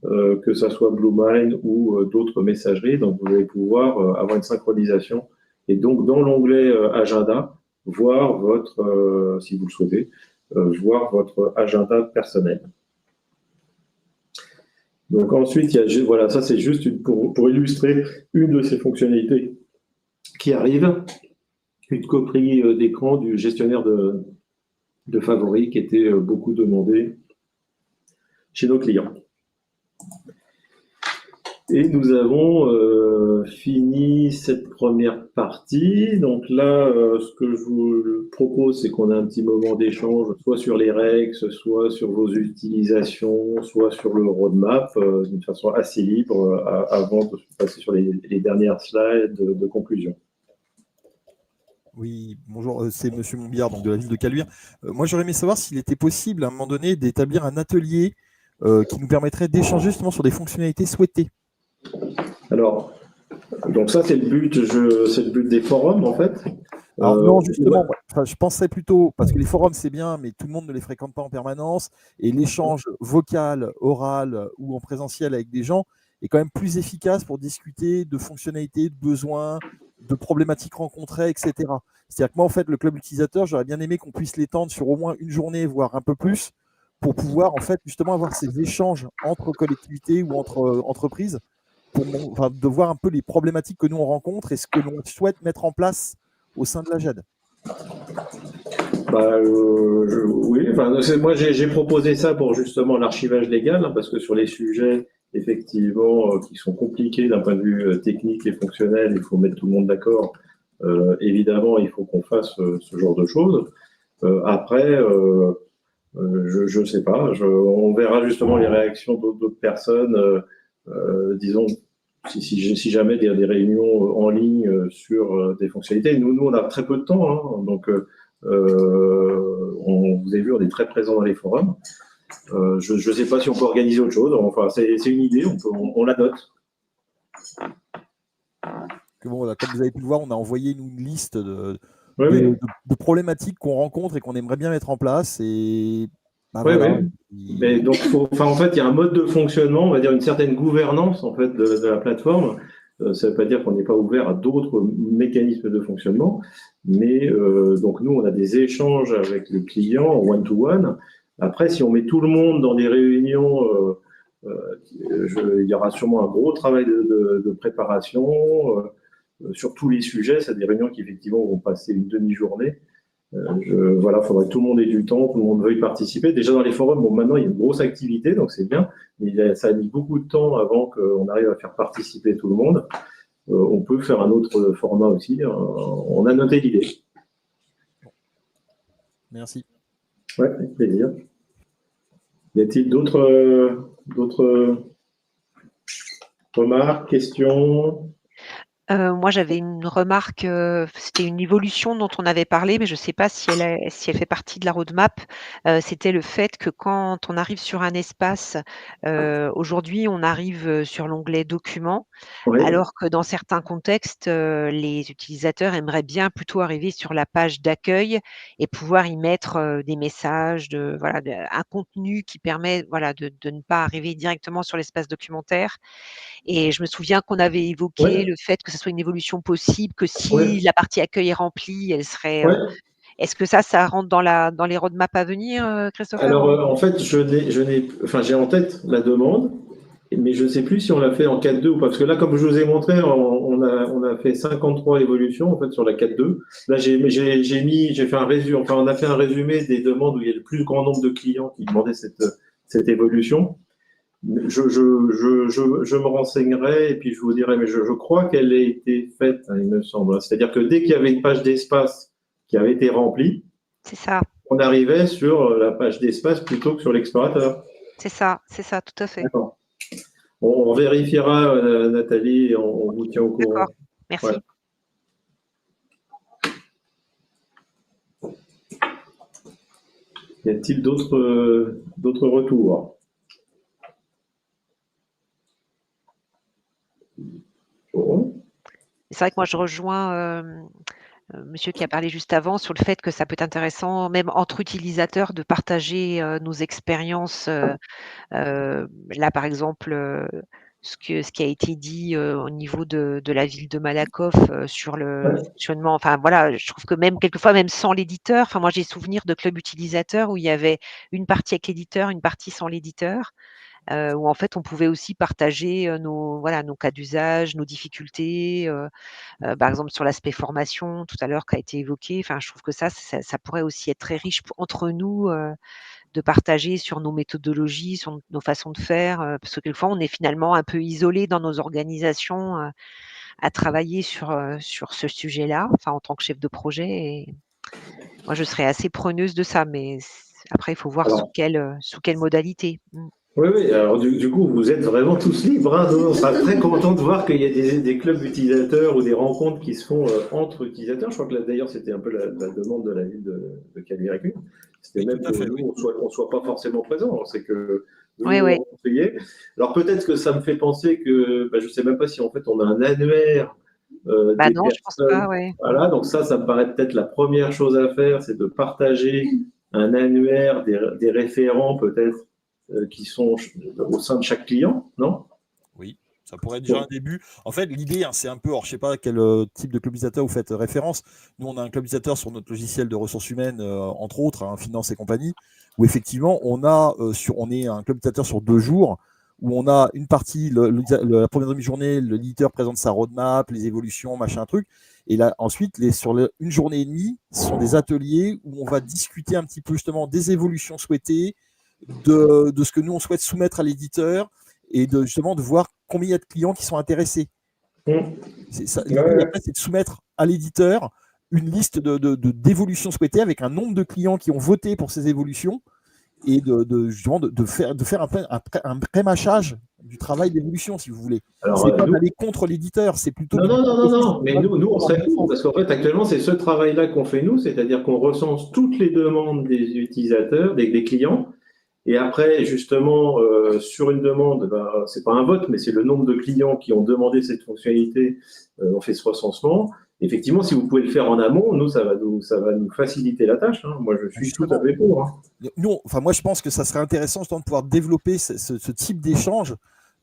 que ce soit Bluemind ou d'autres messageries. Donc, vous allez pouvoir avoir une synchronisation. Et donc, dans l'onglet agenda, voir votre, si vous le souhaitez, voir votre agenda personnel. Donc ensuite, voilà, ça c'est juste pour illustrer une de ces fonctionnalités qui arrive, une copie d'écran du gestionnaire de favoris qui était beaucoup demandé chez nos clients. Et nous avons fini cette première partie. Donc là, ce que je vous propose, c'est qu'on ait un petit moment d'échange, soit sur les règles, soit sur vos utilisations, soit sur le roadmap, d'une façon assez libre, avant de passer sur les dernières slides de conclusion. Oui, bonjour, c'est Monsieur Montbiard, donc de la ville de Caluire. Moi, j'aurais aimé savoir s'il était possible, à un moment donné, d'établir un atelier qui nous permettrait d'échanger justement sur des fonctionnalités souhaitées. Alors, donc ça, c'est le but des forums, en fait. Alors non, justement, je pensais plutôt, parce que les forums, c'est bien, mais tout le monde ne les fréquente pas en permanence, et l'échange vocal, oral ou en présentiel avec des gens est quand même plus efficace pour discuter de fonctionnalités, de besoins, de problématiques rencontrées, etc. C'est-à-dire que moi, en fait, le club utilisateur, j'aurais bien aimé qu'on puisse l'étendre sur au moins une journée, voire un peu plus, pour pouvoir, en fait, justement avoir ces échanges entre collectivités ou entre entreprises, de voir un peu les problématiques que nous on rencontre et ce que l'on souhaite mettre en place au sein de la GED. Oui, moi j'ai proposé ça pour justement l'archivage légal, parce que sur les sujets effectivement qui sont compliqués d'un point de vue technique et fonctionnel, il faut mettre tout le monde d'accord. Évidemment, il faut qu'on fasse ce genre de choses. Après, je ne sais pas, on verra justement les réactions d'autres personnes. Disons, si jamais il y a des réunions en ligne sur des fonctionnalités, nous on a très peu de temps, hein, donc vous avez vu, on est très présent dans les forums. Je ne sais pas si on peut organiser autre chose. Enfin, c'est une idée, on la note. Bon, là, comme vous avez pu le voir, on a envoyé une liste de problématiques qu'on rencontre et qu'on aimerait bien mettre en place. Et voilà. Mais donc, en fait, il y a un mode de fonctionnement, on va dire une certaine gouvernance en fait de la plateforme. Ça ne veut pas dire qu'on n'est pas ouvert à d'autres mécanismes de fonctionnement, mais donc nous, on a des échanges avec les clients one-to-one. Après, si on met tout le monde dans des réunions, il y aura sûrement un gros travail de préparation sur tous les sujets. C'est des réunions qui, effectivement, vont passer une demi-journée. Voilà, il faudrait que tout le monde ait du temps, tout le monde veuille participer. Déjà dans les forums, bon, maintenant il y a une grosse activité, donc c'est bien, mais ça a mis beaucoup de temps avant qu'on arrive à faire participer tout le monde. On peut faire un autre format aussi, on a noté l'idée. Merci. Ouais, avec plaisir. Y a-t-il d'autres remarques, questions ? Moi, j'avais une remarque, c'était une évolution dont on avait parlé, mais je ne sais pas si elle fait partie de la roadmap. C'était le fait que quand on arrive sur un espace, aujourd'hui, on arrive, sur l'onglet documents, Oui, alors que dans certains contextes, les utilisateurs aimeraient bien plutôt arriver sur la page d'accueil et pouvoir y mettre, des messages, un contenu qui permet, de ne pas arriver directement sur l'espace documentaire. Et je me souviens qu'on avait évoqué ouais, le fait que ce soit une évolution possible, que si ouais, la partie accueil est remplie, elle serait, ouais. est-ce que ça rentre dans les roadmaps à venir, Christopher? Alors, Ou en fait, enfin, j'ai en tête la demande, mais je ne sais plus si on l'a fait en 4.2 ou pas. Parce que là, comme je vous ai montré, on a fait 53 évolutions en fait sur la 4.2. Là, j'ai fait un résumé, enfin, on a fait un résumé des demandes où il y a le plus grand nombre de clients qui demandaient cette évolution. Je me renseignerai et puis je vous dirai, mais je crois qu'elle a été faite, hein, il me semble. C'est-à-dire que dès qu'il y avait une page d'espace qui avait été remplie, c'est ça, on arrivait sur la page d'espace plutôt que sur l'explorateur. c'est ça, tout à fait. D'accord. On vérifiera, Nathalie, et on vous tient au D'accord, courant. merci. Ouais. Y a-t-il d'autres retours? Bon. C'est vrai que moi je rejoins, monsieur qui a parlé juste avant sur le fait que ça peut être intéressant, même entre utilisateurs, de partager, nos expériences, là, par exemple, ce qui a été dit, au niveau de la ville de Malakoff, sur le Ouais. fonctionnement, enfin voilà, je trouve que même quelquefois, même sans l'éditeur, enfin moi j'ai souvenir de clubs utilisateurs où il y avait une partie avec l'éditeur, une partie sans l'éditeur, où en fait on pouvait aussi partager, nos cas d'usage, nos difficultés, par exemple sur l'aspect formation tout à l'heure qui a été évoqué. Enfin je trouve que ça pourrait aussi être très riche entre nous, de partager sur nos méthodologies, sur nos façons de faire, parce que quelquefois on est finalement un peu isolé dans nos organisations, à travailler sur ce sujet-là, enfin en tant que chef de projet. Et moi je serais assez preneuse de ça, mais après il faut voir Alors, sous quelle modalité. oui, oui. Alors, du coup, vous êtes vraiment tous libres. Hein. Nous, on sera très content de voir qu'il y a des clubs utilisateurs ou des rencontres qui se font entre utilisateurs. Je crois que là, d'ailleurs, c'était un peu la demande de la ville de Caluire-et-Cuire. C'était Oui, même tout à que fait, nous, oui. on soit pas forcément présents. C'est que vous Oui, nous oui. rencontriez. Alors, peut-être que ça me fait penser que, je ne sais même pas si en fait on a un annuaire Bah des non, je pense pas, personnes. ouais. Voilà, donc ça me paraît peut-être la première chose à faire, c'est de partager un annuaire des référents peut-être qui sont au sein de chaque client, non? Oui, ça pourrait être déjà un début. En fait, l'idée, c'est un peu, alors je sais pas quel type de club utilisateur vous faites référence. Nous, on a un club utilisateur sur notre logiciel de ressources humaines, entre autres, hein, finance et compagnie, où effectivement, on est un club utilisateur sur 2 jours, où on a une partie, la première demi-journée, l'éditeur présente sa roadmap, les évolutions, machin truc. Et là, ensuite, une journée et demie, ce sont des ateliers où on va discuter un petit peu justement des évolutions souhaitées, de ce que nous, on souhaite soumettre à l'éditeur, et justement de voir combien il y a de clients qui sont intéressés. L'idée, après, c'est de soumettre à l'éditeur une liste d'évolutions souhaitées avec un nombre de clients qui ont voté pour ces évolutions, et justement de faire un pré-mâchage du travail d'évolution, si vous voulez. Alors, C'est pas d'aller contre l'éditeur, c'est plutôt non, mais nous on serait pour, parce qu'en fait, actuellement, c'est ce travail-là qu'on fait nous, c'est-à-dire qu'on recense toutes les demandes des utilisateurs, des clients, et après, justement, sur une demande, c'est pas un vote, mais c'est le nombre de clients qui ont demandé cette fonctionnalité, on fait ce recensement. Effectivement, si vous pouvez le faire en amont, nous, ça va nous faciliter la tâche. Hein. Moi, je suis tout à fait pour. Hein. Moi, je pense que ça serait intéressant de pouvoir développer ce type d'échange,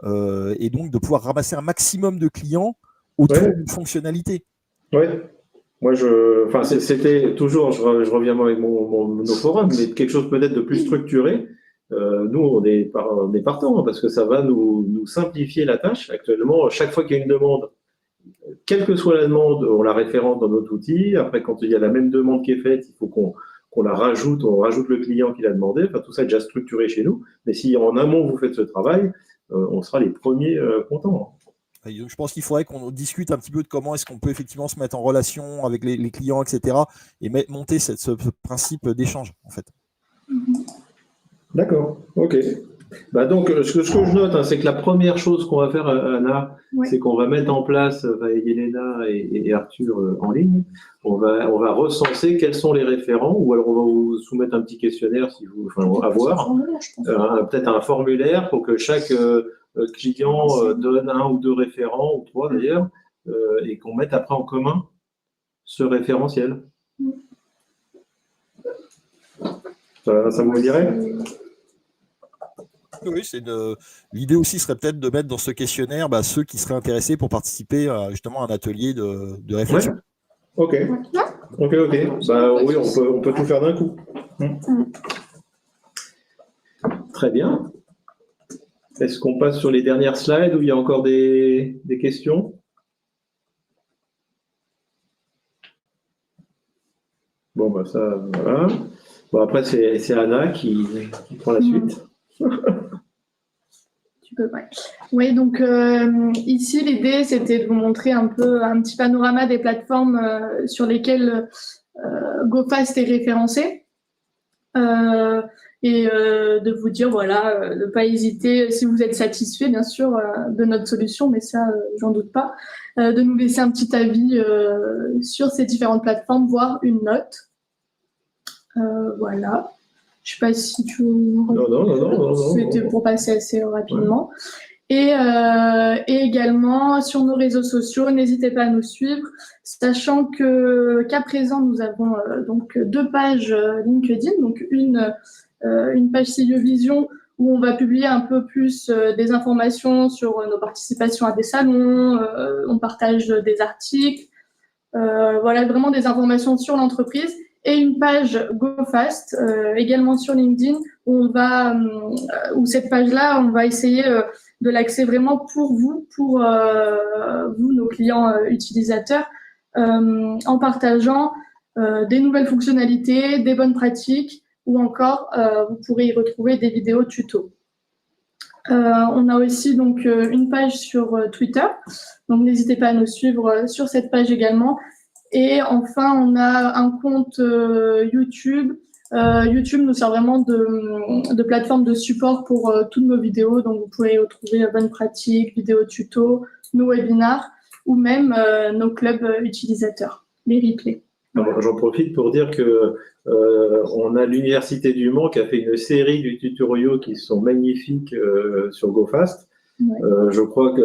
et donc de pouvoir ramasser un maximum de clients autour d'une fonctionnalité. Oui. Moi, c'était toujours, je reviens avec nos forums, mais quelque chose peut-être de plus structuré. Nous, on est partants, parce que ça va nous simplifier la tâche. Actuellement, chaque fois qu'il y a une demande, quelle que soit la demande, on la référence dans notre outil. Après, quand il y a la même demande qui est faite, il faut qu'on la rajoute, on rajoute le client qui l'a demandé. Enfin, tout ça est déjà structuré chez nous. Mais si en amont, vous faites ce travail, on sera les premiers contents. Je pense qu'il faudrait qu'on discute un petit peu de comment est-ce qu'on peut effectivement se mettre en relation avec les clients, etc. et monter ce principe d'échange, en fait. D'accord, ok. Donc, ce que je note, hein, c'est que la première chose qu'on va faire, Anna, Ouais. c'est qu'on va mettre en place, avec Elena et Arthur en ligne, on va recenser quels sont les référents, ou alors on va vous soumettre un petit questionnaire si vous, à voir, peut-être un formulaire pour que chaque client donne 1 ou 2 référents, ou 3 d'ailleurs, et qu'on mette après en commun ce référentiel. Ça vous dirait? Oui, l'idée aussi serait peut-être de mettre dans ce questionnaire ceux qui seraient intéressés pour participer justement à un atelier de réflexion. Ouais. Ok. Oui, on peut tout faire d'un coup. Très bien. Est-ce qu'on passe sur les dernières slides où il y a encore des questions? Bon, ça, voilà. Bon, après, c'est Anna qui prend la suite. Tu peux, ouais. Oui, donc ici, l'idée, c'était de vous montrer un petit panorama des plateformes sur lesquelles GoFast est référencé. Et de vous dire, voilà, de ne pas hésiter, si vous êtes satisfait, bien sûr, de notre solution, mais ça, j'en doute pas, de nous laisser un petit avis sur ces différentes plateformes, voire une note. Voilà. Je ne sais pas si tu Non. C'était pour passer assez rapidement. Et également, sur nos réseaux sociaux, n'hésitez pas à nous suivre, sachant qu'à présent, nous avons donc 2 pages LinkedIn, donc une page Siliovision où on va publier un peu plus des informations sur nos participations à des salons, on partage des articles, voilà, vraiment des informations sur l'entreprise, et une page GoFast également sur LinkedIn où cette page-là, on va essayer de l'axer vraiment pour vous, vous, nos clients utilisateurs, en partageant des nouvelles fonctionnalités, des bonnes pratiques, ou encore vous pourrez y retrouver des vidéos tutos. On a aussi donc une page sur Twitter, donc n'hésitez pas à nous suivre sur cette page également. Et enfin, on a un compte YouTube. YouTube nous sert vraiment de plateforme de support pour toutes nos vidéos. Donc, vous pouvez retrouver bonnes pratiques, vidéos tutos, nos webinars ou même nos clubs utilisateurs, les replays. Alors, j'en profite pour dire que on a l'Université du Mans qui a fait une série de tutoriaux qui sont magnifiques sur GoFast. Ouais. Je crois que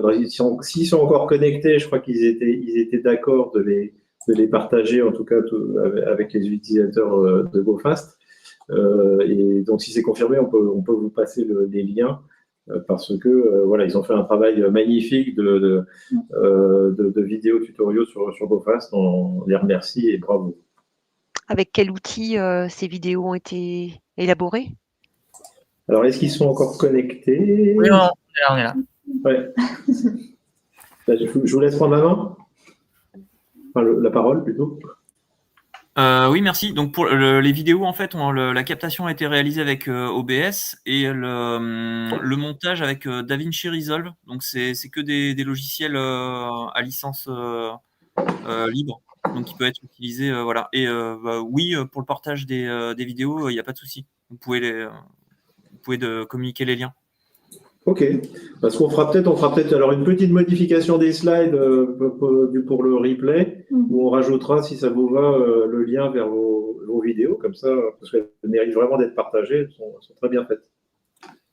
s'ils sont encore connectés, je crois qu'ils étaient d'accord de les partager, en tout cas avec les utilisateurs de GoFast. Et donc, si c'est confirmé, on peut vous passer les liens parce que voilà, ils ont fait un travail magnifique de vidéos tutoriaux sur GoFast. On les remercie et bravo. Avec quel outil ces vidéos ont été élaborées? Alors, est-ce qu'ils sont encore connectés? Oui, on est là. Ouais. Là, je vous laisse prendre la main. Enfin, la parole plutôt. Oui, merci. Donc pour les vidéos, en fait, la captation a été réalisée avec OBS et le montage avec DaVinci Resolve. Donc c'est que des logiciels à licence libre, donc qui peut être utilisé, voilà. Et oui, pour le partage des vidéos, il n'y a pas de souci. Vous pouvez communiquer les liens. Ok, parce qu'on fera peut-être alors une petite modification des slides pour le replay, où on rajoutera, si ça vous va, le lien vers vos vidéos, comme ça, parce qu'elles méritent vraiment d'être partagées, elles sont très bien faites.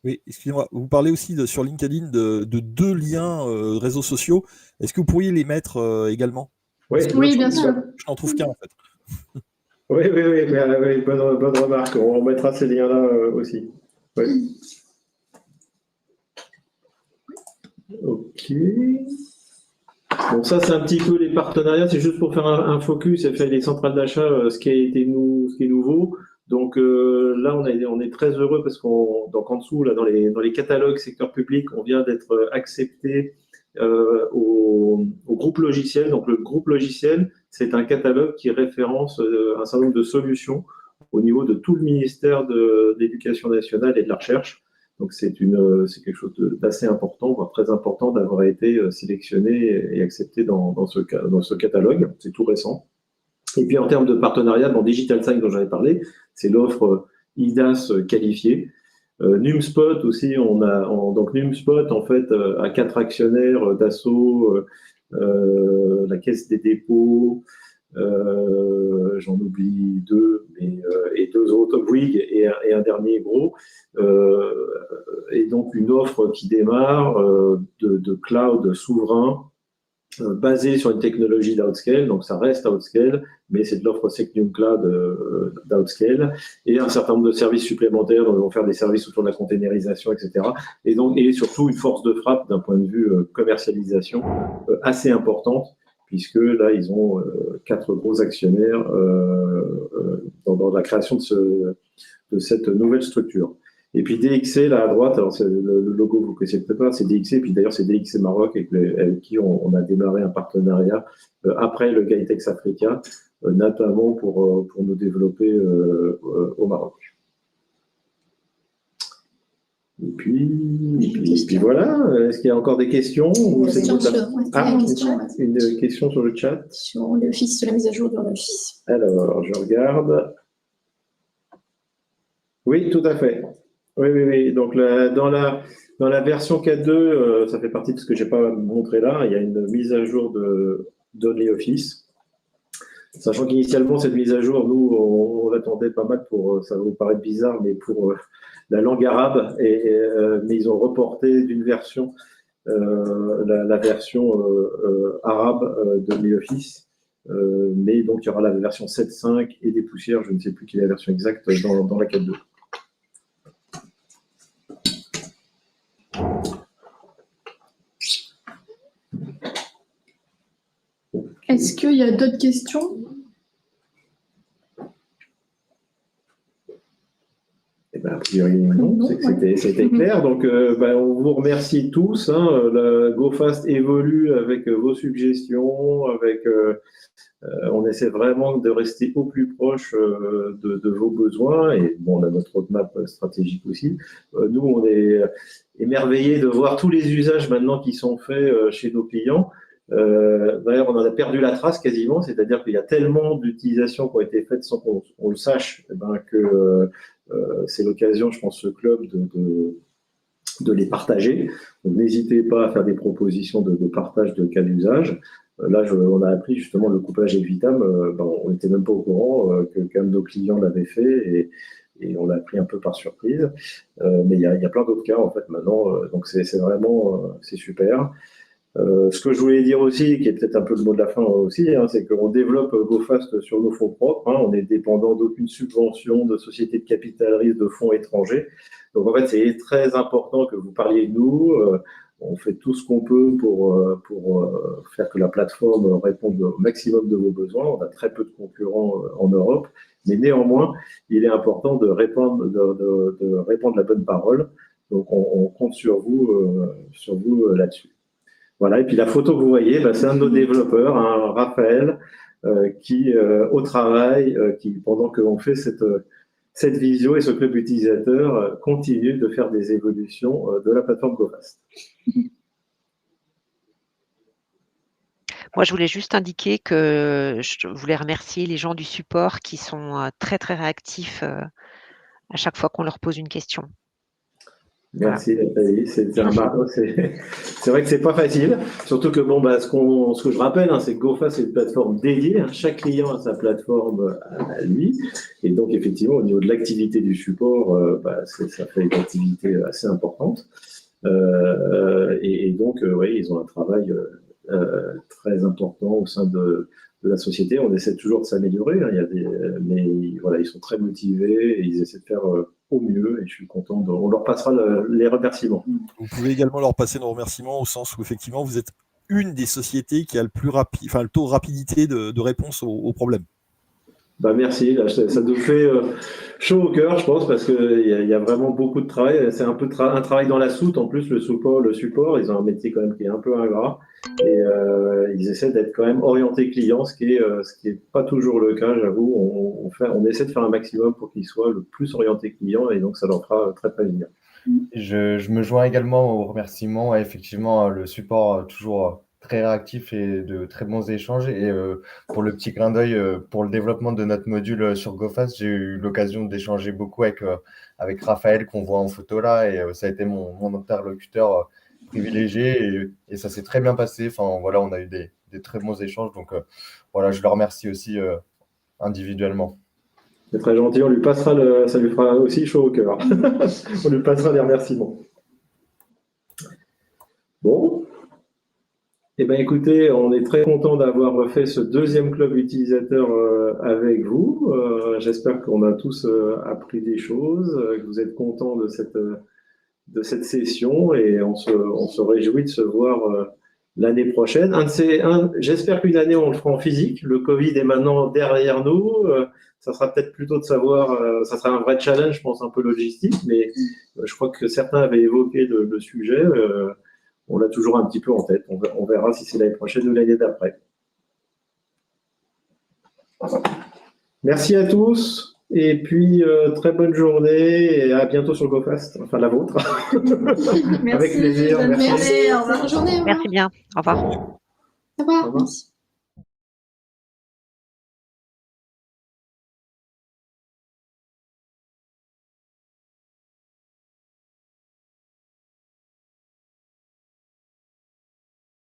Oui, excusez-moi, vous parlez aussi sur LinkedIn de 2 liens réseaux sociaux. Est-ce que vous pourriez les mettre également? Oui, bien sûr. Je n'en trouve qu'un en fait. Oui, bonne remarque. On mettra ces liens-là aussi. Oui. Ok. Bon, ça, c'est un petit peu les partenariats. C'est juste pour faire un focus et faire les centrales d'achat, ce qui est nouveau. Donc là, on est très heureux parce donc en dessous, là, dans les catalogues secteur public, on vient d'être accepté au groupe logiciel. Donc le groupe logiciel, c'est un catalogue qui référence un certain nombre de solutions au niveau de tout le ministère de l'Éducation nationale et de la recherche. Donc c'est quelque chose d'assez important, voire très important, d'avoir été sélectionné et accepté dans ce catalogue. C'est tout récent. Et puis en termes de partenariat, Digital 5 dont j'avais parlé, c'est l'offre IDAS qualifiée. NumSpot aussi, donc NumSpot en fait a 4 actionnaires, Dassault, la Caisse des dépôts, j'en oublie 2, et 2 autres, Bouygues et un dernier gros, et donc une offre qui démarre de cloud souverain basé sur une technologie d'outscale, donc ça reste outscale, mais c'est de l'offre Secnum Cloud d'outscale, et un certain nombre de services supplémentaires, donc ils vont faire des services autour de la containerisation, etc. Et surtout une force de frappe d'un point de vue commercialisation assez importante, puisque là, ils ont 4 gros actionnaires dans la création de cette nouvelle structure. Et puis DXC, là à droite, alors le logo, vous ne connaissez peut-être pas, c'est DXC, puis d'ailleurs c'est DXC Maroc avec qui on a démarré un partenariat après le GAITEX Africa, notamment pour nous développer au Maroc. Et puis voilà, est-ce qu'il y a encore des questions Une question sur le chat. Sur l'office, sur la mise à jour de l'office. Alors, je regarde. Oui, tout à fait. Oui. Donc, dans la version 4.2, ça fait partie de ce que je n'ai pas montré là. Il y a une mise à jour de OnlyOffice. Sachant qu'initialement, cette mise à jour, nous, on l'attendait pas mal pour, ça va vous paraître bizarre, mais pour la langue arabe. Mais ils ont reporté d'une version, la version arabe de OnlyOffice. Mais donc, il y aura la version 7.5 et des poussières. Je ne sais plus quelle est la version exacte dans la 4.2. Est-ce qu'il y a d'autres questions? Eh ben, a priori, non, c'était clair. Donc, on vous remercie tous. La GoFast évolue avec vos suggestions, on essaie vraiment de rester au plus proche de vos besoins. Et bon, on a notre roadmap stratégique aussi. Nous, on est émerveillés de voir tous les usages maintenant qui sont faits chez nos clients. D'ailleurs, on en a perdu la trace quasiment, c'est-à-dire qu'il y a tellement d'utilisations qui ont été faites sans qu'on le sache, que c'est l'occasion, je pense, ce club de les partager. Donc, n'hésitez pas à faire des propositions de partage de cas d'usage. Là, on a appris justement le couplage avec Vitam. On n'était même pas au courant que quand même nos clients l'avaient fait et on l'a appris un peu par surprise. Mais il y a plein d'autres cas en fait maintenant. Donc, c'est vraiment c'est super. Ce que je voulais dire aussi, qui est peut-être un peu le mot de la fin aussi, c'est qu'on développe GoFast sur nos fonds propres. On n'est dépendant d'aucune subvention de société de capital risque de fonds étrangers. Donc en fait, c'est très important que vous parliez de nous. On fait tout ce qu'on peut pour faire que la plateforme réponde au maximum de vos besoins. On a très peu de concurrents en Europe, mais néanmoins, il est important de répandre la bonne parole. Donc on compte sur vous là-dessus. Voilà, et puis la photo que vous voyez, c'est un de nos développeurs, Raphaël, qui, au travail, pendant qu'on fait cette visio et ce club utilisateur, continue de faire des évolutions de la plateforme GoFast. Moi, je voulais juste indiquer que je voulais remercier les gens du support qui sont très, très réactifs à chaque fois qu'on leur pose une question. Merci Nathalie, c'est vrai que c'est pas facile, surtout que ce que je rappelle, c'est que GoFast c'est une plateforme dédiée, chaque client a sa plateforme à lui, et donc effectivement au niveau de l'activité du support, ça fait une activité assez importante, et donc ils ont un travail très important au sein de la société. On essaie toujours de s'améliorer, mais voilà, ils sont très motivés et ils essaient de faire au mieux, et je suis content. On leur passera les remerciements. Vous pouvez également leur passer nos remerciements au sens où effectivement vous êtes une des sociétés qui a le taux de rapidité de réponse aux problèmes. Merci, là, ça nous fait chaud au cœur, je pense, parce qu'il y a vraiment beaucoup de travail. C'est un peu un travail dans la soute. En plus, le support, ils ont un métier quand même qui est un peu ingrat. Et ils essaient d'être quand même orientés clients, ce qui est pas toujours le cas, j'avoue. On essaie de faire un maximum pour qu'ils soient le plus orientés clients, et donc ça leur fera très très bien. Je me joins également aux remerciements. Effectivement, le support toujours très réactifs et de très bons échanges. Et pour le petit clin d'œil, pour le développement de notre module sur GoFast, j'ai eu l'occasion d'échanger beaucoup avec Raphaël, qu'on voit en photo là, et ça a été mon interlocuteur privilégié, et ça s'est très bien passé. Enfin, voilà, on a eu des très bons échanges. Donc, voilà, je le remercie aussi individuellement. C'est très gentil, on lui passera ça lui fera aussi chaud au cœur. On lui passera des remerciements. Bon. Eh bien, écoutez, on est très content d'avoir refait ce deuxième club utilisateur avec vous. J'espère qu'on a tous appris des choses, que vous êtes contents de cette session, et on se réjouit de se voir l'année prochaine. J'espère qu'une année, on le fera en physique. Le Covid est maintenant derrière nous. Ça sera peut-être plutôt de savoir, ça sera un vrai challenge, je pense, un peu logistique, mais je crois que certains avaient évoqué le sujet. On l'a toujours un petit peu en tête. On verra si c'est l'année prochaine ou l'année d'après. Merci à tous. Et puis, très bonne journée et à bientôt sur GoFast. Enfin, la vôtre. Merci. Avec plaisir. Merci. Bonne journée. Merci bien. Au revoir. Au revoir. Merci.